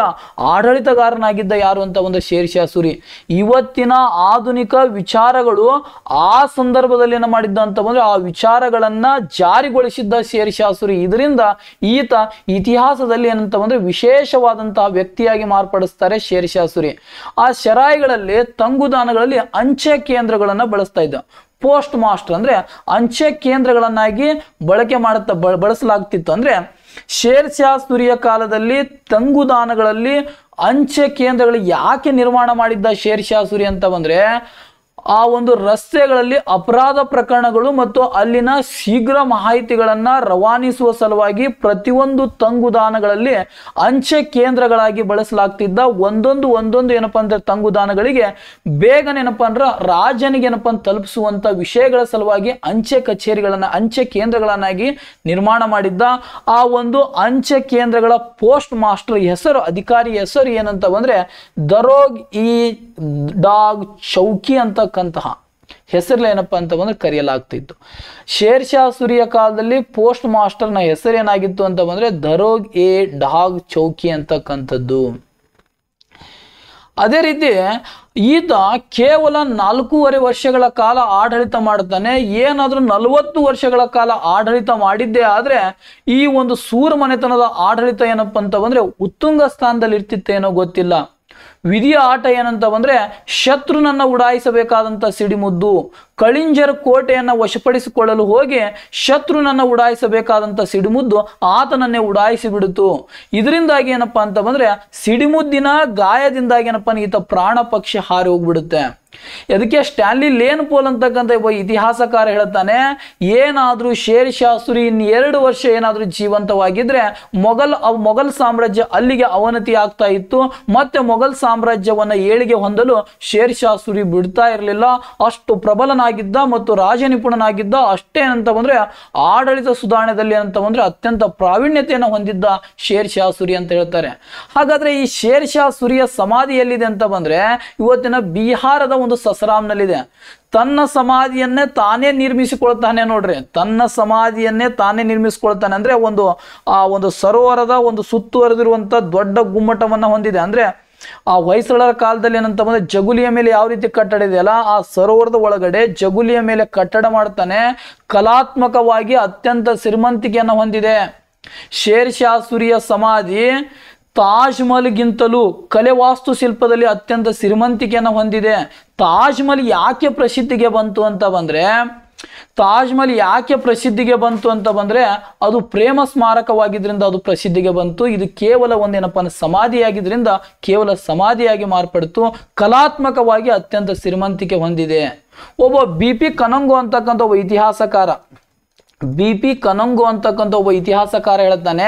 ಆಡಳಿತಗಾರನಾಗಿದ್ದ ಯಾರು ಅಂತ ಒಂದು ಶೇರ್ ಶಾ ಸೂರಿ. ಇವತ್ತಿನ ಆಧುನಿಕ ವಿಚಾರಗಳು ಆ ಸಂದರ್ಭದಲ್ಲಿ ಏನ ಮಾಡಿದ್ದ ಅಂತ ಬಂದ್ರೆ ಆ ವಿಚಾರಗಳನ್ನ ಜಾರಿಗೊಳಿಸಿದ್ದ ಶೇರ್ ಶಾ ಸೂರಿ. ಇದರಿಂದ ಈತ ಇತಿಹಾಸದಲ್ಲಿ ಏನಂತ ಬಂದ್ರೆ ವಿಶೇಷವಾದಂತಹ ವ್ಯಕ್ತಿಯಾಗಿ ಮಾರ್ಪಡಿಸ್ತಾರೆ ಶೇರ್ ಶಾ ಸೂರಿ. ಆ ಶರಾಯಿಗಳಲ್ಲಿ, ತಂಗುದಾನಗಳಲ್ಲಿ ಅಂಚೆ ಕೇಂದ್ರಗಳನ್ನ ಬಳಸ್ತಾ ಇದ್ದ. ಪೋಸ್ಟ್ ಮಾಸ್ಟರ್ ಅಂದ್ರೆ ಅಂಚೆ ಕೇಂದ್ರಗಳನ್ನಾಗಿ ಬಳಸಲಾಗ್ತಿತ್ತು. ಅಂದ್ರೆ ಶೇರ್ ಶಾ ಸೂರಿಯ ಕಾಲದಲ್ಲಿ ತಂಗುದಾನಗಳಲ್ಲಿ ಅಂಚೆ ಕೇಂದ್ರಗಳು ಯಾಕೆ ನಿರ್ಮಾಣ ಮಾಡಿದ್ದ ಶೇರ್ ಶಾ ಸೂರಿ ಅಂತ ಬಂದ್ರೆ ಆ ಒಂದು ರಸ್ತೆಗಳಲ್ಲಿ ಅಪರಾಧ ಪ್ರಕರಣಗಳು ಮತ್ತು ಅಲ್ಲಿನ ಶೀಘ್ರ ಮಾಹಿತಿಗಳನ್ನ ರವಾನಿಸುವ ಸಲುವಾಗಿ ಪ್ರತಿಯೊಂದು ತಂಗುದಾನಗಳಲ್ಲಿ ಅಂಚೆ ಕೇಂದ್ರಗಳಾಗಿ ಬಳಸಲಾಗ್ತಿದ್ದ. ಒಂದೊಂದು ಏನಪ್ಪಾ ಅಂದ್ರೆ ತಂಗುದಾನಗಳಿಗೆ ಬೇಗನೆ ಏನಪ್ಪಾ ಅಂದ್ರೆ ರಾಜನಿಗೆ ಏನಪ್ಪಾ ತಲುಪಿಸುವಂತ ವಿಷಯಗಳ ಸಲುವಾಗಿ ಅಂಚೆ ಕೇಂದ್ರಗಳನ್ನಾಗಿ ನಿರ್ಮಾಣ ಮಾಡಿದ್ದ. ಆ ಒಂದು ಅಂಚೆ ಕೇಂದ್ರಗಳ ಪೋಸ್ಟ್ ಮಾಸ್ಟರ್ ಹೆಸರು, ಅಧಿಕಾರಿ ಹೆಸರು ಏನಂತ ಬಂದ್ರೆ ದರೋಗ್ ಇ ಡಾಗ್ ಚೌಕಿ ಅಂತಕ್ಕಂತಹ ಹೆಸರು ಏನಪ್ಪಾ ಅಂತ ಬಂದ್ರೆ ಕರೆಯಲಾಗ್ತಿತ್ತು. ಶೇರ್ ಶಾ ಸೂರಿಯ ಕಾಲದಲ್ಲಿ ಪೋಸ್ಟ್ ಮಾಸ್ಟರ್ನ ಹೆಸರು ಏನಾಗಿತ್ತು ಅಂತ ಬಂದ್ರೆ ದರೋಗ್ ಎ ಡಾಗ್ ಚೌಕಿ ಅಂತಕ್ಕಂಥದ್ದು. ಅದೇ ರೀತಿ ಈತ ಕೇವಲ 4.5 ವರ್ಷಗಳ ಕಾಲ ಆಡಳಿತ ಮಾಡ್ತಾನೆ. ಏನಾದ್ರೂ 40 ವರ್ಷಗಳ ಕಾಲ ಆಡಳಿತ ಮಾಡಿದ್ದೇ ಆದ್ರೆ ಈ ಒಂದು ಸೂರ್ ಮನೆತನದ ಆಡಳಿತ ಏನಪ್ಪಾ ಅಂತ ಬಂದ್ರೆ ಉತ್ತುಂಗ ಸ್ಥಾನದಲ್ಲಿ ಇರ್ತಿತ್ತೇನೋ ಗೊತ್ತಿಲ್ಲ. ವಿಧಿಯ ಆಟ ಏನಂತ ಬಂದ್ರೆ ಶತ್ರುನನ್ನ ಉಡಾಯಿಸಬೇಕಾದಂತ ಸಿಡಿಮುದ್ದು, ಕಳಿಂಜರ್ ಕೋಟೆಯನ್ನ ವಶಪಡಿಸಿಕೊಳ್ಳಲು ಹೋಗಿ ಶತ್ರುನನ್ನ ಉಡಾಯಿಸಬೇಕಾದಂತ ಸಿಡಿಮುದ್ದು ಆತನನ್ನೇ ಉಡಾಯಿಸಿ ಬಿಡುತ್ತು. ಇದರಿಂದಾಗಿ ಏನಪ್ಪಾ ಅಂತ ಬಂದ್ರೆ ಸಿಡಿಮುದ್ದಿನ ಗಾಯದಿಂದಾಗಿ ಏನಪ್ಪಾ ಈತ ಪ್ರಾಣ ಪಕ್ಷಿ ಹಾರಿ ಹೋಗ್ಬಿಡುತ್ತೆ. ಅದಕ್ಕೆ ಸ್ಟ್ಯಾನ್ಲಿ ಲೇನ್ ಪೋಲ್ ಅಂತಕ್ಕಂಥ ಒಬ್ಬ ಇತಿಹಾಸಕಾರ ಹೇಳ್ತಾನೆ, ಏನಾದರೂ ಶೇರ್ ಶಾ ಸೂರಿ ಇನ್ನು 2 ವರ್ಷ ಏನಾದರೂ ಜೀವಂತವಾಗಿದ್ರೆ ಮೊಘಲ್ ಸಾಮ್ರಾಜ್ಯ ಅಲ್ಲಿಗೆ ಅವನತಿ ಆಗ್ತಾ ಇತ್ತು. ಮತ್ತೆ ಮೊಘಲ್ ಸಾಮ್ರಾಜ್ಯವನ್ನ ಏಳಿಗೆ ಹೊಂದಲು ಶೇರ್ ಶಾ ಸೂರಿ ಬಿಡ್ತಾ ಇರಲಿಲ್ಲ. ಅಷ್ಟು ಪ್ರಬಲನಾಗಿದ್ದ ಮತ್ತು ರಾಜನಿಪುಣನಾಗಿದ್ದ. ಅಷ್ಟೇ ಅಂತ ಬಂದ್ರೆ ಆಡಳಿತ ಸುಧಾರಣೆಯಲ್ಲಿ ಅಂತ ಬಂದ್ರೆ ಅತ್ಯಂತ ಪ್ರಾವೀಣ್ಯತೆಯನ್ನು ಹೊಂದಿದ್ದ ಶೇರ್ ಶಾ ಸೂರಿ ಅಂತ ಹೇಳ್ತಾರೆ. ಹಾಗಾದ್ರೆ ಈ ಶೇರ್ ಶಾ ಸೂರಿಯ ಸಮಾಧಿ ಎಲ್ಲಿದೆ ಅಂತ ಬಂದ್ರೆ ಇವತ್ತಿನ ಬಿಹಾರದ ಒಂದು ಸಸರಾಮ್ನಲ್ಲಿದೆ. ತನ್ನ ಸಮಾಧಿಯನ್ನೇ ತಾನೇ ನಿರ್ಮಿಸಿಕೊಳ್ತಾನೆ ನೋಡ್ರಿ. ತನ್ನ ಸಮಾಧಿಯನ್ನೇ ತಾನೇ ನಿರ್ಮಿಸಿಕೊಳ್ತಾನೆ ಅಂದ್ರೆ ಒಂದು ಸರೋವರದ ಒಂದು ಸುತ್ತುವರೆದಿರುವಂತ ದೊಡ್ಡ ಗುಮ್ಮಟವನ್ನ ಹೊಂದಿದೆ. ಅಂದ್ರೆ ಆ ಹೊಯ್ಸಳರ ಕಾಲದಲ್ಲಿ ಏನಂತ ಬಂದ್ರೆ ಜಗುಲಿಯ ಮೇಲೆ ಯಾವ ರೀತಿ ಕಟ್ಟಡ ಇದೆಯಲ್ಲ, ಆ ಸರೋವರದ ಒಳಗಡೆ ಜಗುಲಿಯ ಮೇಲೆ ಕಟ್ಟಡ ಮಾಡ್ತಾನೆ. ಕಲಾತ್ಮಕವಾಗಿ ಅತ್ಯಂತ ಶ್ರೀಮಂತಿಕೆಯನ್ನು ಹೊಂದಿದೆ. ಶೇರ್ ಶಾ ಸೂರಿಯ ಸಮಾಧಿ ತಾಜ್ ಮಹಲ್ಗಿಂತಲೂ ಕಲೆ ವಾಸ್ತುಶಿಲ್ಪದಲ್ಲಿ ಅತ್ಯಂತ ಶ್ರೀಮಂತಿಕೆಯನ್ನು ಹೊಂದಿದೆ. ತಾಜ್ ಮಹಲ್ ಯಾಕೆ ಪ್ರಸಿದ್ಧಿಗೆ ಬಂತು ಅಂತ ಬಂದ್ರೆ ಅದು ಪ್ರೇಮ ಸ್ಮಾರಕವಾಗಿದ್ರಿಂದ ಅದು ಪ್ರಸಿದ್ಧಿಗೆ ಬಂತು. ಇದು ಕೇವಲ ಒಂದೇನಪ್ಪ ಸಮಾಧಿಯಾಗಿದ್ರಿಂದ ಕೇವಲ ಸಮಾಧಿಯಾಗಿ ಮಾರ್ಪಡ್ತು. ಕಲಾತ್ಮಕವಾಗಿ ಅತ್ಯಂತ ಶ್ರೀಮಂತಿಕೆ ಹೊಂದಿದೆ. ಒಬ್ಬ ಬಿ.ಪಿ. ಕನಂಗೋ ಅಂತಕ್ಕಂಥ ಒಬ್ಬ ಇತಿಹಾಸಕಾರ ಹೇಳ್ತಾನೆ,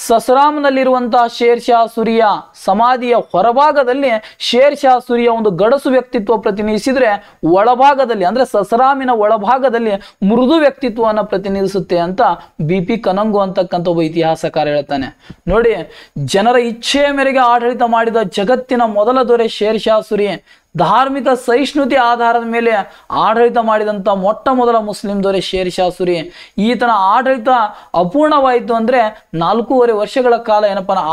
ಸಸರಾಮ್ನಲ್ಲಿರುವಂತಹ ಶೇರ್ ಶಾ ಸೂರಿಯ ಸಮಾಧಿಯ ಹೊರಭಾಗದಲ್ಲಿ ಶೇರ್ ಶಾ ಸೂರಿಯ ಒಂದು ಗಡಸು ವ್ಯಕ್ತಿತ್ವ ಪ್ರತಿನಿಧಿಸಿದ್ರೆ ಒಳಭಾಗದಲ್ಲಿ ಅಂದ್ರೆ ಸಸರಾಮಿನ ಒಳಭಾಗದಲ್ಲಿ ಮೃದು ವ್ಯಕ್ತಿತ್ವವನ್ನು ಪ್ರತಿನಿಧಿಸುತ್ತೆ ಅಂತ ಬಿ.ಪಿ. ಕನಂಗೋ ಅಂತಕ್ಕಂಥ ಒಬ್ಬ ಇತಿಹಾಸಕಾರ ಹೇಳ್ತಾನೆ. ನೋಡಿ, ಜನರ ಇಚ್ಛೆಯ ಮೇರೆಗೆ ಆಡಳಿತ ಮಾಡಿದ ಜಗತ್ತಿನ ಮೊದಲ ದೊರೆ ಶೇರ್ ಶಾ ಸೂರಿ. ಧಾರ್ಮಿಕ ಸಹಿಷ್ಣುತೆ ಆಧಾರದ ಮೇಲೆ ಆಡಳಿತ ಮಾಡಿದಂಥ ಮೊಟ್ಟ ಮೊದಲ ಮುಸ್ಲಿಂ ದೊರೆ ಶೇರ್ ಶಾ ಸೂರಿ. ಈತನ ಆಡಳಿತ ಅಪೂರ್ಣವಾಯಿತು ಅಂದ್ರೆ 4.5 ವರ್ಷಗಳ ಕಾಲ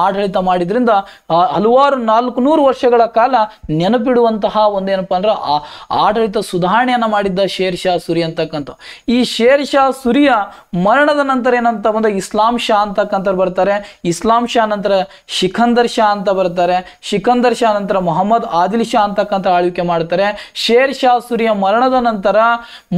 ಆಡಳಿತ ಮಾಡಿದ್ರಿಂದ ಹಲವಾರು 400 ವರ್ಷಗಳ ಕಾಲ ನೆನಪಿಡುವಂತಹ ಒಂದೇನಪ್ಪ ಅಂದ್ರೆ ಆಡಳಿತ ಸುಧಾರಣೆಯನ್ನ ಮಾಡಿದ್ದ ಶೇರ್ ಶಾ ಸೂರಿ ಅಂತಕ್ಕಂಥ. ಈ ಶೇರ್ ಶಾ ಸೂರಿಯ ಮರಣದ ನಂತರ ಏನಂತ ಬಂದ್ರೆ ಇಸ್ಲಾಂ ಶಾ ಅಂತಕ್ಕಂಥ ಬರ್ತಾರೆ. ಇಸ್ಲಾಂ ಶಾ ನಂತರ ಸಿಕಂದರ್ ಶಾ ಅಂತ ಬರ್ತಾರೆ. ಸಿಕಂದರ್ ಶಾ ನಂತರ ಮೊಹಮ್ಮದ್ ಆದಿಲ್ ಶಾ ಅಂತಕ್ಕಂಥ ಆಳ್ವಿಕೆ ಮಾಡ್ತಾರೆ. ಶೇರ್ ಶಾ ಸೂರಿಯ ಮರಣದ ನಂತರ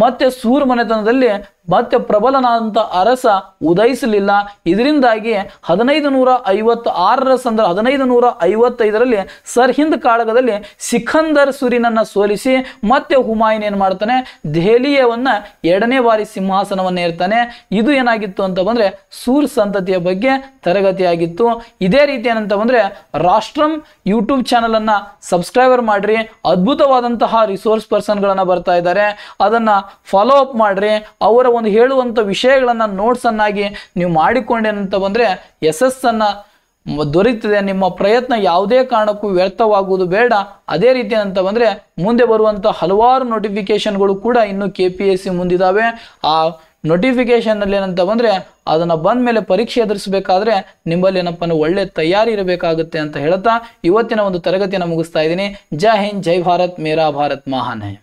ಮತ್ತೆ ಸೂರ್ ಮನೆತನದಲ್ಲಿ ಮತ್ತೆ ಪ್ರಬಲನಾದಂಥ ಅರಸ ಉದಯಿಸಲಿಲ್ಲ. ಇದರಿಂದಾಗಿ 1555ರಲ್ಲಿ ಸರ್ಹಿಂದ್ ಕಾಳಗದಲ್ಲಿ ಸಿಕಂದರ್ ಸೂರಿನನ್ನ ಸೋಲಿಸಿ ಮತ್ತೆ ಹುಮಾಯೂನ್ ಏನ್ ಮಾಡ್ತಾನೆ, ದೆಹಲಿಯವನ್ನ 2ನೇ ಬಾರಿ ಸಿಂಹಾಸನವನ್ನ ಏರ್ತಾನೆ. ಇದು ಏನಾಗಿತ್ತು ಅಂತ ಬಂದ್ರೆ ಸೂರ್ ಸಂತತಿಯ ಬಗ್ಗೆ ತರಗತಿಯಾಗಿತ್ತು. ಇದೇ ರೀತಿ ಏನಂತ ಬಂದ್ರೆ ರಾಷ್ಟ್ರಂ ಯೂಟ್ಯೂಬ್ ಚಾನಲ್ ಅನ್ನ ಸಬ್ಸ್ಕ್ರೈಬರ್ ಮಾಡ್ರಿ. ಅದ್ಭುತವಾದಂತಹ ರಿಸೋರ್ಸ್ ಪರ್ಸನ್ಗಳನ್ನ ಬರ್ತಾ ಇದ್ದಾರೆ, ಅದನ್ನ ಫಾಲೋ ಅಪ್ ಮಾಡ್ರಿ. ಅವರ ಒಂದು ಹೇಳುವಂತ ವಿಷಯಗಳನ್ನ ನೋಟ್ಸ್ ಅನ್ನಾಗಿ ನೀವು ಮಾಡಿಕೊಂಡೇನಂತ ಬಂದ್ರೆ ಯಶಸ್ಸನ್ನ ದೊರೆಯುತ್ತದೆ. ನಿಮ್ಮ ಪ್ರಯತ್ನ ಯಾವುದೇ ಕಾರಣಕ್ಕೂ ವ್ಯರ್ಥವಾಗುವುದು ಬೇಡ. ಅದೇ ರೀತಿ ಅಂತ ಬಂದ್ರೆ ಮುಂದೆ ಬರುವಂತ ಹಲವಾರು ನೋಟಿಫಿಕೇಶನ್ಗಳು ಕೂಡ ಇನ್ನು KPSC ಮುಂದಿದಾವೆ. ಆ ನೋಟಿಫಿಕೇಶನ್ ಅಲ್ಲಿ ಏನಂತ ಬಂದ್ರೆ ಅದನ್ನ ಬಂದ ಮೇಲೆ ಪರೀಕ್ಷೆ ಎದುರಿಸಬೇಕಾದ್ರೆ ನಿಮ್ಮಲ್ಲಿ ಏನಪ್ಪ ಒಳ್ಳೆ ತಯಾರಿ ಇರಬೇಕಾಗುತ್ತೆ ಅಂತ ಹೇಳ್ತಾ ಇವತ್ತಿನ ಒಂದು ತರಗತಿಯನ್ನು ಮುಗಿಸ್ತಾ ಇದ್ದೀನಿ. ಜೈ ಹಿಂದ್, ಜೈ ಭಾರತ್, ಮೇರಾ ಭಾರತ್ ಮಹಾನ್ ಹೈ.